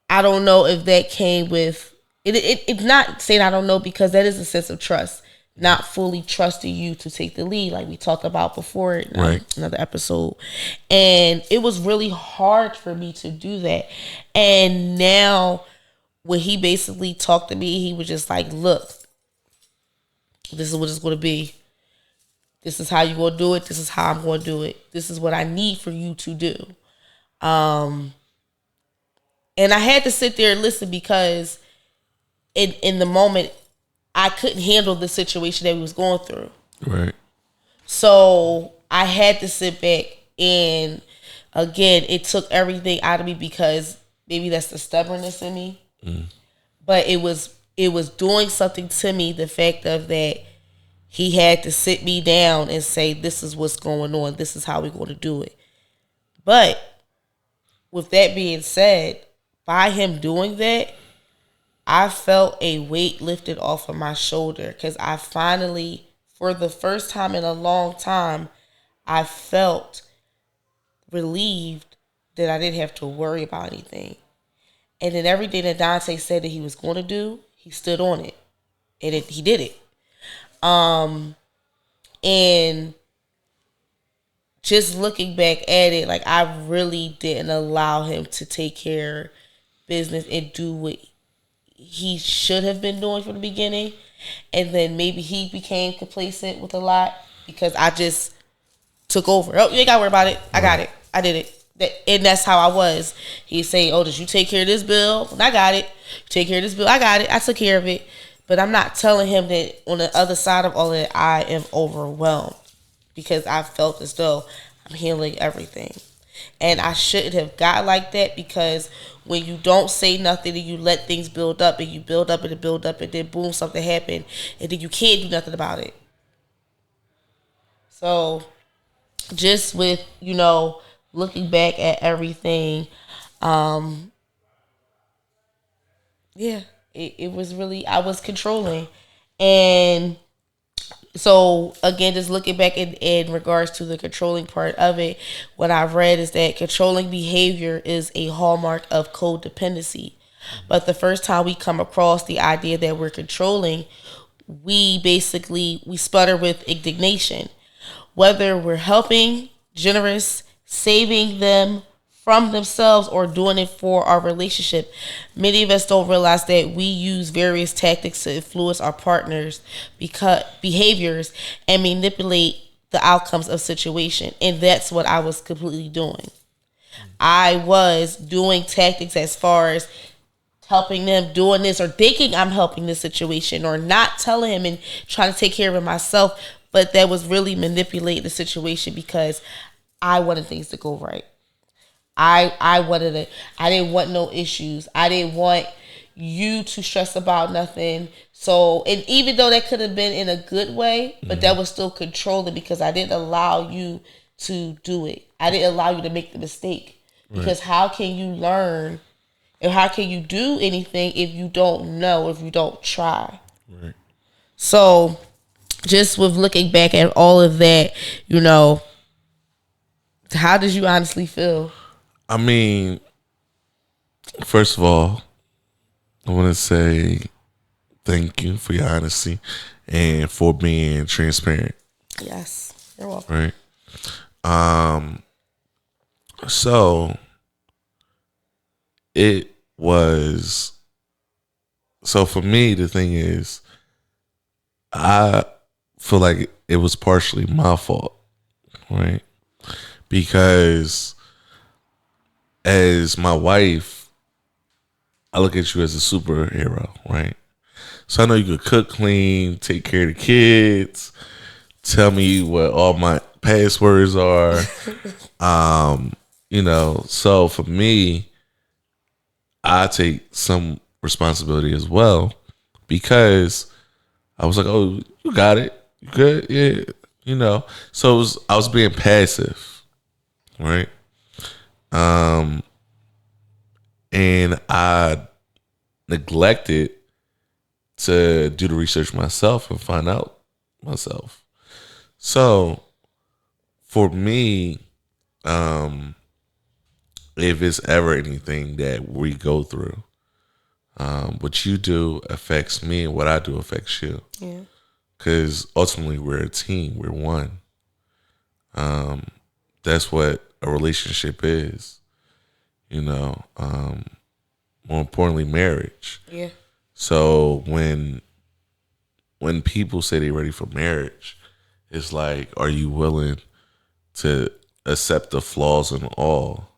I don't know if that came with it's not saying I don't know, because that is a sense of trust, not fully trusting you to take the lead, like we talked about before in another episode. And it was really hard for me to do that. And now when he basically talked to me, he was just like, look, this is what it's going to be. This is how you're going to do it. This is how I'm going to do it. This is what I need for you to do. And I had to sit there and listen, because in the moment, I couldn't handle the situation that we was going through. Right. So I had to sit back, and again, it took everything out of me, because maybe that's the stubbornness in me. But it was doing something to me, the fact of that he had to sit me down and say, this is what's going on. This is how we're going to do it. But with that being said, by him doing that, I felt a weight lifted off of my shoulder, because I finally, for the first time in a long time, I felt relieved that I didn't have to worry about anything. And then everything that Dante said that he was going to do, he stood on it. And he did it. And just looking back at it, like, I really didn't allow him to take care of business and do what he should have been doing from the beginning. And then maybe he became complacent with a lot, because I just took over. Oh, you ain't got to worry about it. I got it. I did it. And that's how I was. He'd say, oh, did you take care of this bill? And I got it. Take care of this bill. I got it. I took care of it. But I'm not telling him that on the other side of all of it, I am overwhelmed, because I felt as though I'm handling everything. And I shouldn't have got like that, because when you don't say nothing and you let things build up, and you build up and build up, and then boom, something happened, and then you can't do nothing about it. So just with, looking back at everything, it was really, I was controlling. And so again, just looking back in regards to the controlling part of it, what I've read is that controlling behavior is a hallmark of codependency. But the first time we come across the idea that we're controlling, we sputter with indignation. Whether we're helping, generous, saving them from themselves, or doing it for our relationship, many of us don't realize that we use various tactics to influence our partners' behaviors and manipulate the outcomes of situation. And that's what I was completely doing. I was doing tactics as far as helping them, doing this, or thinking I'm helping this situation, or not telling him and trying to take care of it myself. But that was really manipulating the situation, because I wanted things to go right. I wanted it. I didn't want no issues. I didn't want you to stress about nothing. So, and even though that could have been in a good way, but that was still controlling, because I didn't allow you to do it. I didn't allow you to make the mistake. Because how can you learn, and how can you do anything if you don't know, if you don't try? Right. So, just with looking back at all of that, how did you honestly feel? I mean, first of all, I want to say thank you for your honesty and for being transparent. Yes, you're welcome. Right. So it was. So for me, the thing is, I feel like it was partially my fault, right? Because as my wife, I look at you as a superhero, right? So I know you could cook, clean, take care of the kids, tell me what all my passwords are. So for me, I take some responsibility as well. because I was like, oh, you got it. You good? Yeah. So I was being passive, right? And I neglected to do the research myself and find out myself. So for me, if it's ever anything that we go through, what you do affects me and what I do affects you. Yeah. Because ultimately we're a team. We're one. That's what a relationship is. More importantly, marriage. Yeah. So when people say they're ready for marriage, it's like, are you willing to accept the flaws and all?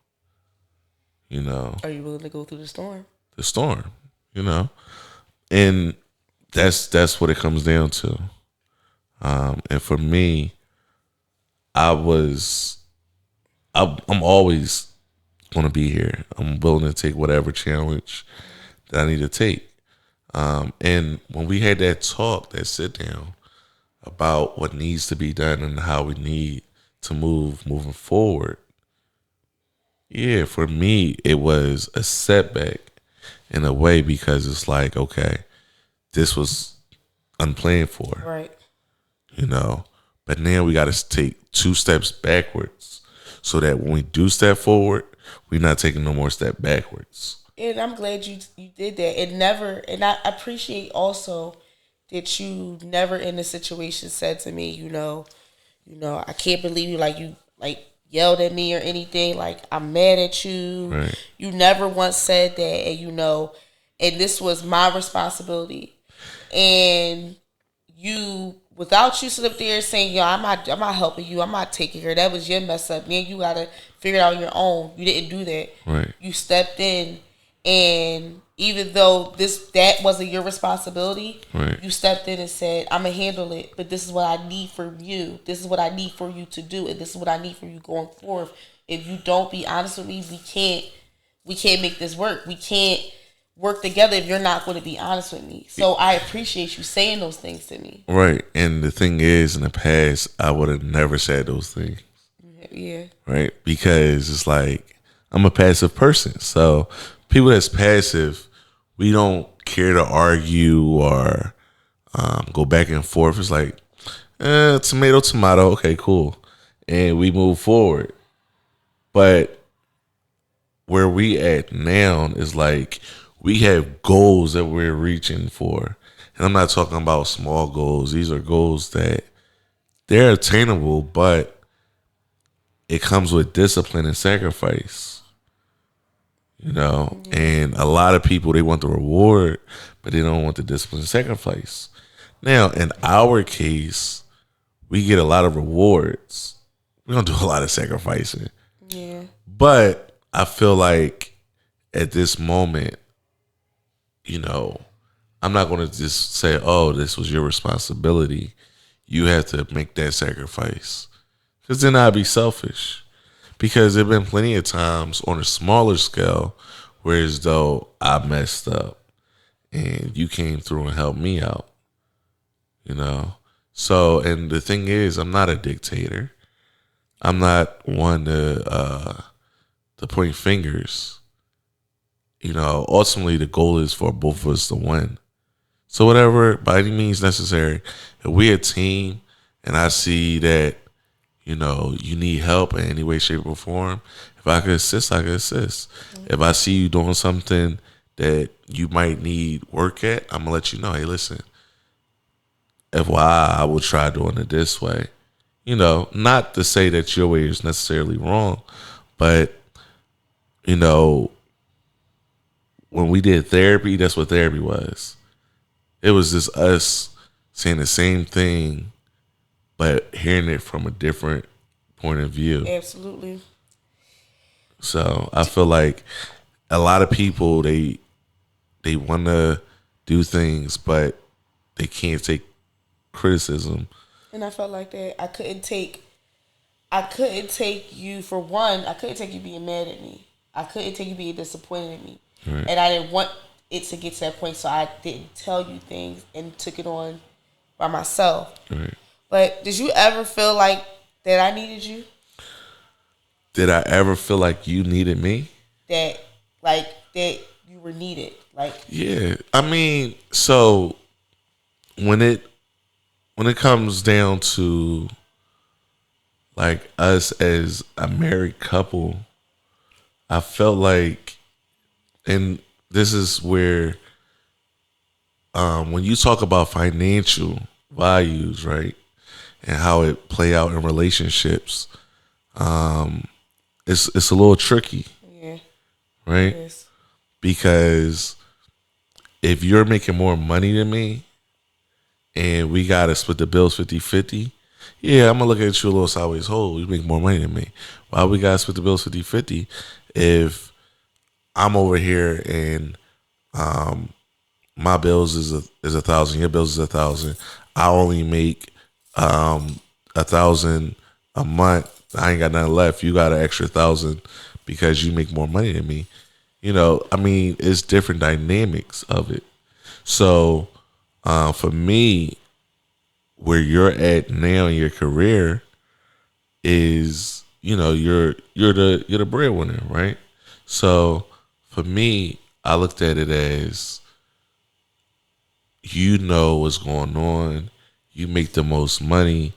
Are you willing to go through the storm? The storm, and that's what it comes down to. And for me, I'm always going to be here. I'm willing to take whatever challenge that I need to take. And when we had that talk, that sit down about what needs to be done and how we need to moving forward, yeah, for me, it was a setback in a way because it's like, okay, this was unplanned for, Right. But now we got to take 2 steps backwards so that when we do step forward, we're not taking no more step backwards. And I'm glad you did that. And I appreciate also that you never in a situation said to me, I can't believe you yelled at me or anything. Like, I'm mad at you. Right. You never once said that, and this was my responsibility. And without you sit up there saying, yo, I'm not helping you, I'm not taking care, that was your mess up. Man, you gotta figure it out on your own. You didn't do that. Right. You stepped in, and even though that wasn't your responsibility, right, you stepped in and said, I'm gonna handle it, but this is what I need from you. This is what I need for you to do, and this is what I need from you going forward. If you don't be honest with me, we can't make this work. We can't work together if you're not going to be honest with me. So I appreciate you saying those things to me. Right. And the thing is, in the past, I would have never said those things. Yeah. Right. Because it's like, I'm a passive person. So people that's passive, we don't care to argue or go back and forth. It's like, tomato. Okay, cool. And we move forward. But where we at now is like, we have goals that we're reaching for. And I'm not talking about small goals. These are goals that they're attainable, but it comes with discipline and sacrifice. And a lot of people, they want the reward, but they don't want the discipline and sacrifice. Now, in our case, we get a lot of rewards. We don't do a lot of sacrificing. Yeah. But I feel like at this moment, I'm not going to just say, oh, this was your responsibility. You have to make that sacrifice. Because then I'd be selfish. Because there have been plenty of times on a smaller scale where as though I messed up and you came through and helped me out. So, and the thing is, I'm not a dictator. I'm not one to point fingers. Ultimately the goal is for both of us to win. So whatever, by any means necessary, if we're a team and I see that, you need help in any way, shape, or form, if I could assist, I could assist. Mm-hmm. If I see you doing something that you might need work at, I'm going to let you know, hey, listen, FYI, I will try doing it this way. Not to say that your way is necessarily wrong, but, when we did therapy, that's what therapy was. It was just us saying the same thing, but hearing it from a different point of view. Absolutely. So I feel like a lot of people, they want to do things, but they can't take criticism. And I felt like that I couldn't take you, for one, I couldn't take you being mad at me. I couldn't take you being disappointed in me. Right. And I didn't want it to get to that point, so I didn't tell you things and took it on by myself. Right. But did you ever feel like that I needed you? Did I ever feel like you needed me? That you were needed? Like, Yeah. I mean, so when it comes down to like us as a married couple, I felt like, and this is where when you talk about financial values, right, and how it play out in relationships, it's a little tricky, yeah, right? yes. Because if you're making more money than me and we got to split the bills 50-50, yeah, I'm going to look at you a little sideways. Hold, you make more money than me. Why we got to split the bills 50-50 if I'm over here and my bills is a 1,000, your bills is 1,000. I only make 1,000 a month. I ain't got nothing left. You got an extra 1,000 because you make more money than me. You know, I mean, it's different dynamics of it. So for me, where you're at now in your career is, you know, you're the breadwinner, right? So for me, I looked at it as, you know what's going on. You make the most money.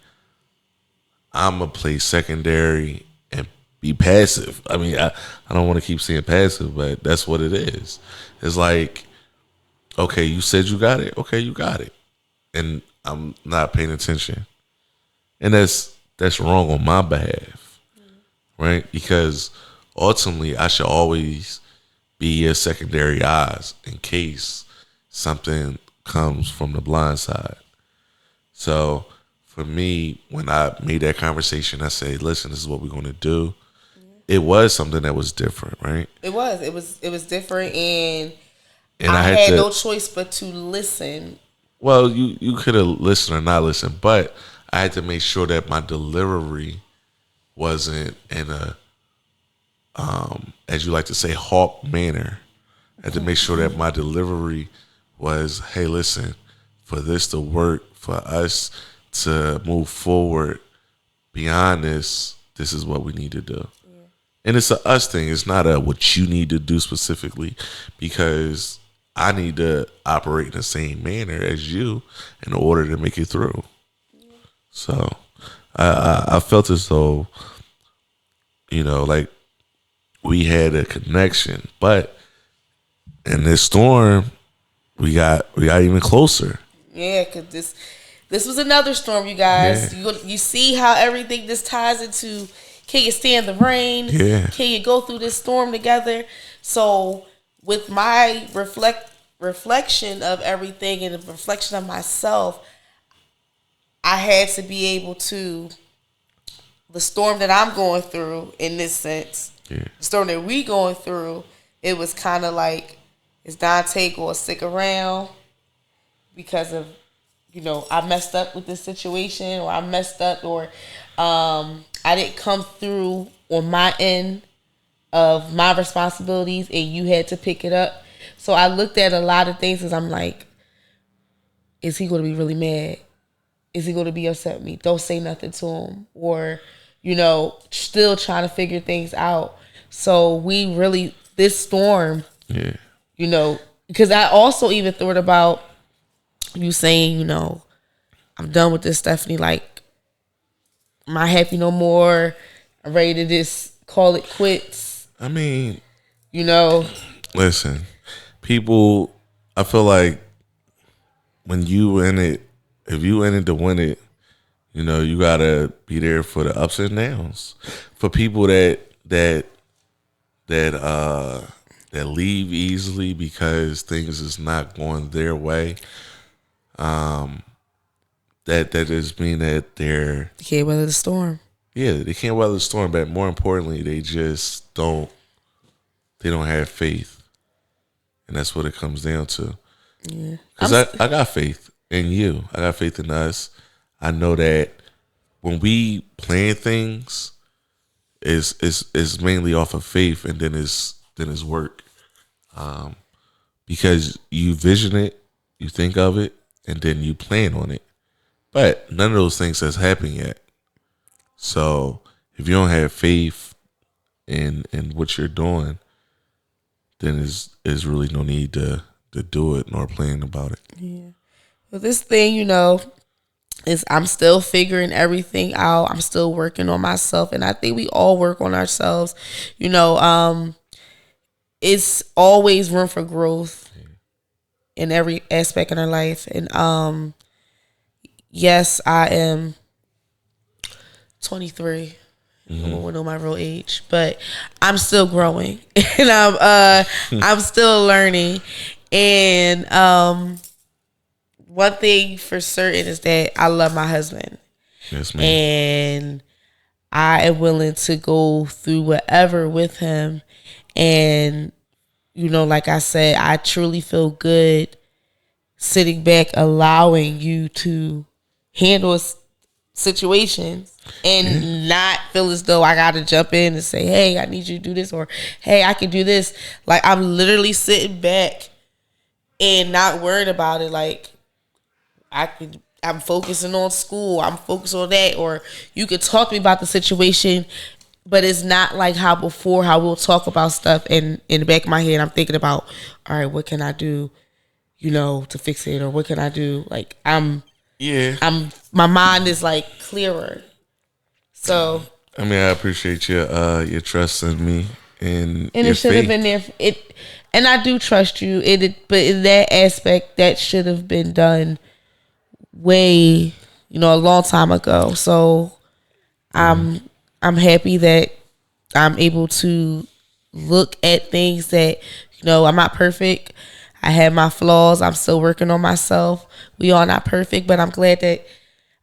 I'm going to play secondary and be passive. I mean, I don't want to keep saying passive, but that's what it is. It's like, okay, you said you got it. Okay, you got it. And I'm not paying attention. And that's wrong on my behalf, right? Because ultimately, I should always be your secondary eyes in case something comes from the blind side. So for me, when I made that conversation, I say, listen, this is what we're going to do. It was something that was different, right? It was different, and And I I had had to, no choice but to listen. well, you could have listened or not listened, but I had to make sure that my delivery wasn't in a, as you like to say, hawk manner. I had to make sure that my delivery was, hey, listen, for this to work, for us to move forward beyond this, this is what we need to do. Yeah. And it's a us thing. It's not a what you need to do specifically, because I need to operate in the same manner as you in order to make it through. Yeah. So I felt as though, you know, like we had a connection, but in this storm, we got even closer. Yeah, because this was another storm, you guys. Yeah. You see how everything just ties into, can you stand the rain? Yeah. Can you go through this storm together? So with my reflection of everything and the reflection of myself, I had to be able to, the storm that I'm going through in this sense, the storm that we going through, it was kind of like, is Dante going to stick around because of, you know, I messed up with this situation, or I messed up, or I didn't come through on my end of my responsibilities and you had to pick it up. So I looked at a lot of things because I'm like, is he going to be really mad? Is he going to be upset with me? Don't say nothing to him. Or, you know, still trying to figure things out. So we really, this storm, you know, because I also even thought about you saying, you know, I'm done with this, Stephanie. Like, I'm not happy no more. I'm ready to just call it quits. I mean, you know, listen, people, I feel like when you in it, if you in it to win it, you know, you gotta be there for the ups and downs. For people that leave easily because things is not going their way, that just mean that they can't weather the storm. Yeah, they can't weather the storm, but more importantly, they just don't have faith. And that's what it comes down to. Yeah. Because I got faith in you. I got faith in us. I know that when we plan things, it's mainly off of faith, and then it's work. because you vision it, you think of it, and then you plan on it. But none of those things has happened yet. So if you don't have faith in what you're doing, then there's really no need to do it nor plan about it. Yeah. Well, this thing, is I'm still figuring everything out. I'm still working on myself, and I think we all work on ourselves. It's always room for growth in every aspect in our life. And yes, I am 23. I won't know my real age, but I'm still growing and I'm still learning. And one thing for certain is that I love my husband. Yes, ma'am. And I am willing to go through whatever with him. And like I said, I truly feel good sitting back, allowing you to handle situations and not feel as though I gotta jump in and say, hey, I need you to do this, or hey, I can do this. Like, I'm literally sitting back and not worried about it. Like, I'm focusing on school, I'm focused on that. Or you could talk to me about the situation, but it's not like how we'll talk about stuff, and in the back of my head I'm thinking about, all right, what can I do to fix it, or what can I do? Like, my mind is like clearer. So I mean, I appreciate your trust in me and it should have been there. And I do trust you. But in that aspect, that should have been done way, a long time ago. So I'm happy that I'm able to look at things that, I'm not perfect. I have my flaws. I'm still working on myself. We all not perfect, but I'm glad that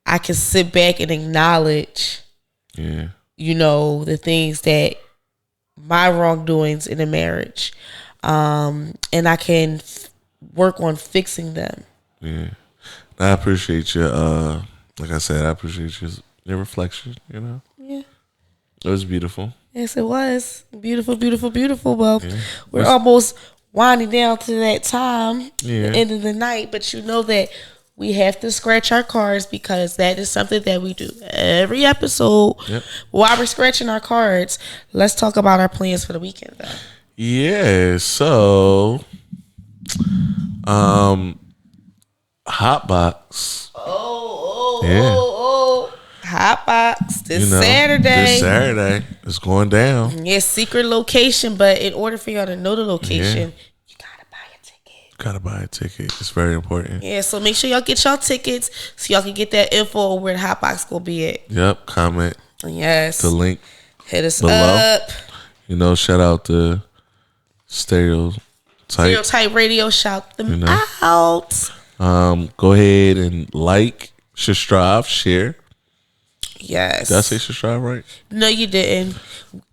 I can sit back and acknowledge, the things that my wrongdoings in a marriage, and I can work on fixing them. Yeah, I appreciate you. Like I said, I appreciate your reflection. Yeah, it was beautiful. Yes, it was beautiful, beautiful, beautiful. Well, we're almost winding down to that time, the end of the night. But you know that we have to scratch our cards, because that is something that we do every episode. Yep. While we're scratching our cards, let's talk about our plans for the weekend, though. Yeah. So, Hotbox. Hotbox this Saturday. This Saturday, it's going down. Yeah, secret location, but in order for y'all to know the location, you gotta buy a ticket. Gotta buy a ticket. It's very important. Yeah, so make sure y'all get y'all tickets so y'all can get that info on where the Hotbox gonna be at. Yep. Comment. Yes. The link. Hit us below. Up. Shout out to Stereotype Radio. Shout them out. Go ahead and subscribe, share. Yes. Did I say subscribe right? No, you didn't.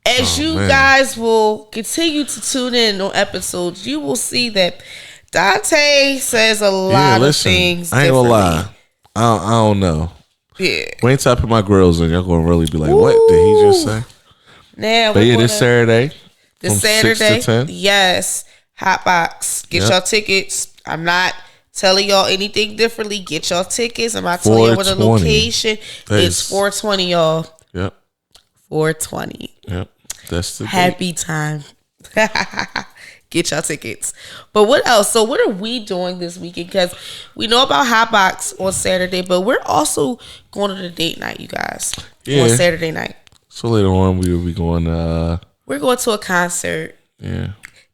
As you guys will continue to tune in on episodes, you will see that Dante says a lot of things. I ain't gonna lie. I don't know. Yeah. Wait till I put my grills in, y'all gonna really be like, what did he just say? Now, but this Saturday. This Saturday. 6 to 10. Yes. Hotbox. Get y'all tickets. I'm not telling y'all anything differently. Get y'all tickets. I'm not telling y'all where the location. It's 420, y'all. Yep. 420. Yep. That's the happy date. Time. Get y'all tickets. But what else? So what are we doing this weekend? Because we know about Hotbox on Saturday, but we're also going to the date night, you guys. On Saturday night. So later on, we will be going. We're going to a concert. Yeah.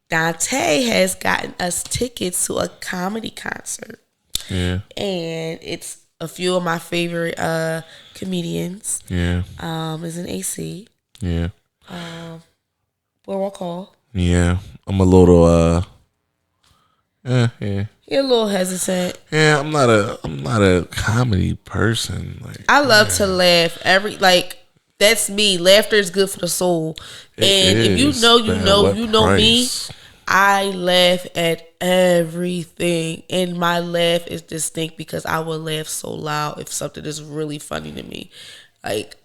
Dante has gotten us tickets to a comedy concert. Yeah. And it's a few of my favorite comedians. Yeah. Is an AC. Yeah. Boardwalk Hall. Yeah. I'm a little yeah. You're a little hesitant. Yeah, I'm not a comedy person. Like, I love to laugh. That's me. Laughter is good for the soul. And if you know me, I laugh at everything. And my laugh is distinct because I will laugh so loud if something is really funny to me. Like,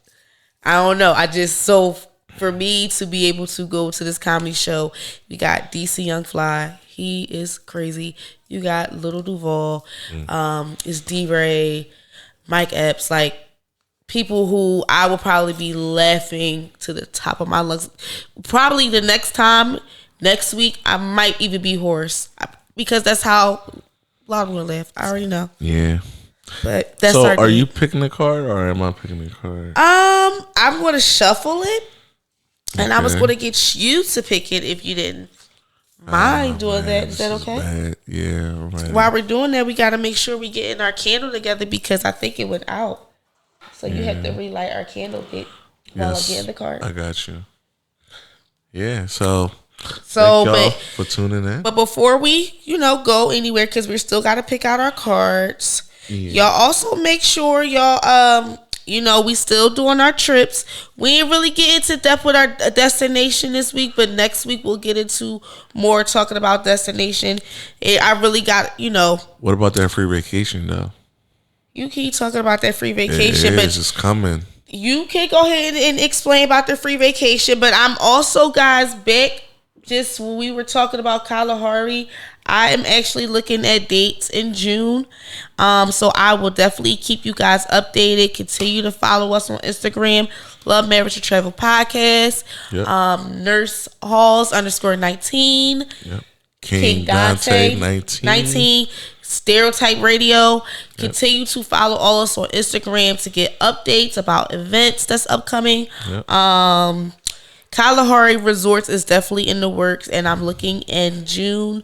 I don't know. I just so for me to be able to go to this comedy show, we got DC Young Fly. He is crazy. You got Little Duval. It's D-Ray, Mike Epps. Like, people who I will probably be laughing to the top of my lungs. Probably the next week, I might even be hoarse. Because that's how loud I'm going to laugh. I already know. Yeah. But that's so are you picking the card or am I picking the card? I'm going to shuffle it. And I was going to get you to pick it if you didn't mind doing that. Is that okay? Bad. Yeah. Right. While we're doing that, we got to make sure we getting our candle together because I think it went out. So you have to relight our candle bit while I'm getting the card. I got you. Yeah. So thank y'all for tuning in. But before we, go anywhere, because we still got to pick out our cards. Yeah. Y'all also make sure y'all we still doing our trips. We ain't really get into depth with our destination this week, but next week we'll get into more talking about destination. I really got, What about that free vacation though? You keep talking about that free vacation, but it's coming. You can go ahead and explain about the free vacation, but I'm also, guys, back just when we were talking about Kalahari, I am actually looking at dates in June. So I will definitely keep you guys updated. Continue to follow us on Instagram, Love, Marriage, and Travel Podcast. Yep. Nurse Hawes _19. Yep. King Dante 19. Stereotype Radio. Continue to follow all us on Instagram to get updates about events that's upcoming. Yep. Kalahari Resorts is definitely in the works, and I'm looking in June,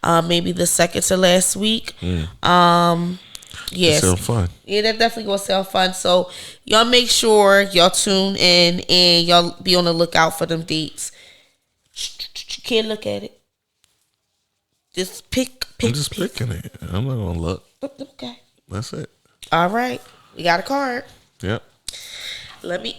maybe the second to last week. Yes, sound fun. Yeah, that definitely gonna sound fun. So y'all make sure y'all tune in and y'all be on the lookout for them dates. Can't look at it. Just pick. I'm just picking it. I'm not gonna look. Okay. That's it. All right. We got a card. Yep. We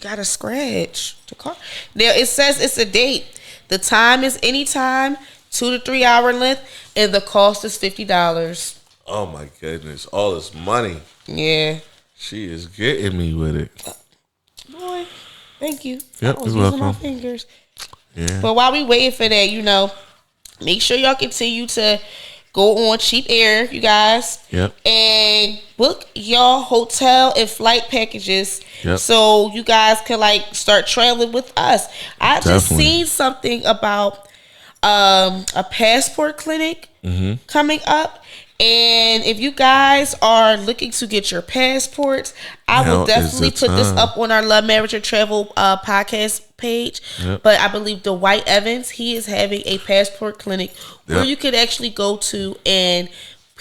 got to scratch the card. Now, it says it's a date. The time is anytime, 2 to 3 hour length, and the cost is $50. Oh, my goodness. All this money. Yeah. She is getting me with it. Boy, thank you. Yep, I was you're using welcome. my fingers. Yeah. But while we waiting for that, make sure y'all continue to go on Cheap Air, you guys. Yep. And book your hotel and flight packages. Yep. So you guys can start traveling with us. I just seen something about a passport clinic coming up. And if you guys are looking to get your passports, I will definitely put this up on our Love, Marriage, and Travel podcast page. Yep. But I believe Dwight Evans, he is having a passport clinic where you could actually go to and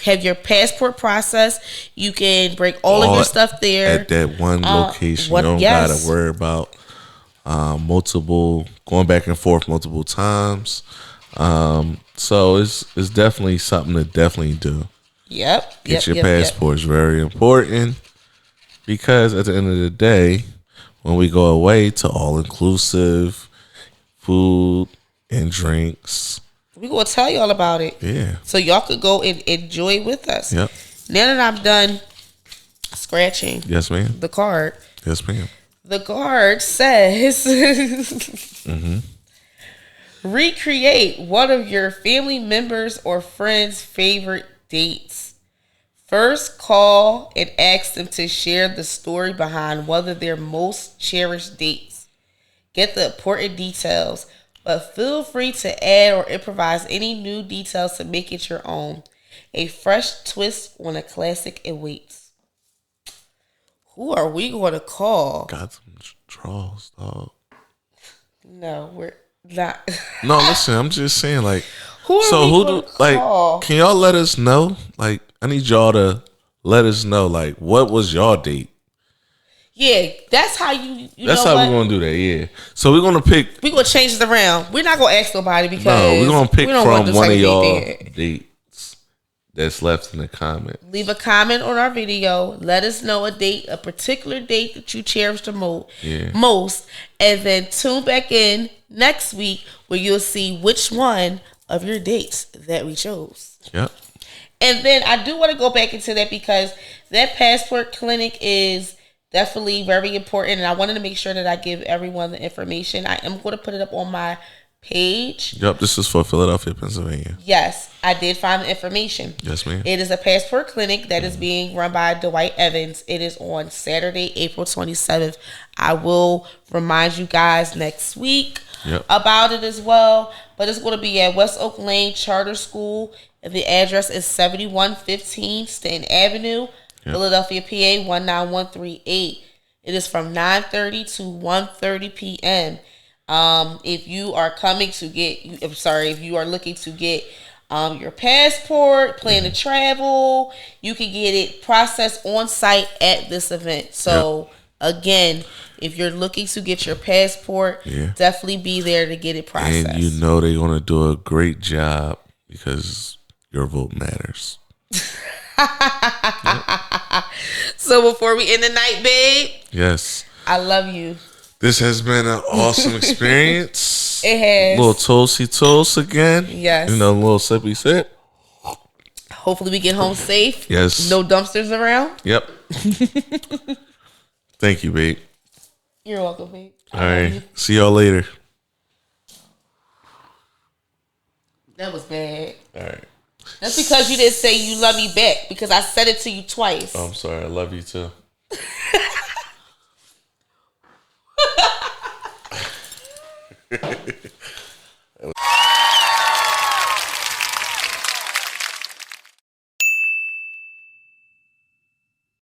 have your passport process. You can bring all of your stuff there at that one location. You don't gotta worry about going back and forth multiple times. So it's definitely something to definitely do. Yep. Get your passport is very important because at the end of the day, when we go away to all inclusive food and drinks, we're gonna tell y'all about it. Yeah. So y'all could go and enjoy with us. Yep. Now that I'm done scratching the card. Yes, ma'am. The card says recreate one of your family members or friends' favorite dates. First, call and ask them to share the story behind one of their most cherished dates. Get the important details, but feel free to add or improvise any new details to make it your own. A fresh twist on a classic awaits. Who are we going to call? Got some draws, dog. No, we're not. No, listen, I'm just saying, who do can y'all let us know? I need y'all to let us know, what was y'all date? Yeah, that's how you that's how we're gonna do that. Yeah, so we're gonna pick. We're gonna change it around. We're not gonna ask nobody because we're gonna pick from one of y'all dates that's left in the comment. Leave a comment on our video. Let us know a particular date that you cherish the most, and then tune back in next week where you'll see which one of your dates that we chose. Yep. And then I do want to go back into that because that passport clinic is Definitely very important. And I wanted to make sure that I give everyone the information. I am going to put it up on my page. Yep, this is for Philadelphia, Pennsylvania. Yes, I did find the information. Yes, ma'am. It is a passport clinic that is being run by Dwight Evans. It is on Saturday, April 27th. I will remind you guys next week about it as well. But it's going to be at West Oak Lane Charter School. The address is 7115 Stanton Avenue, Philadelphia, PA 19138. It is from 9:30 to 1:30 p.m. If you are if you are looking to get your passport, plan to travel, you can get it processed on site at this event. So again, if you're looking to get your passport, definitely be there to get it processed. And you know they're going to do a great job because your vote matters. So before we end the night, babe. Yes. I love you. This has been an awesome experience. It has. Little toast again. Yes. You know, a little sippy sip. Hopefully we get home safe. Yes. No dumpsters around. Yep. Thank you, babe. You're welcome, babe. All right. See y'all later. That was bad. All right. That's because you didn't say you love me back, because I said it to you twice. Oh, I'm sorry. I love you too. That was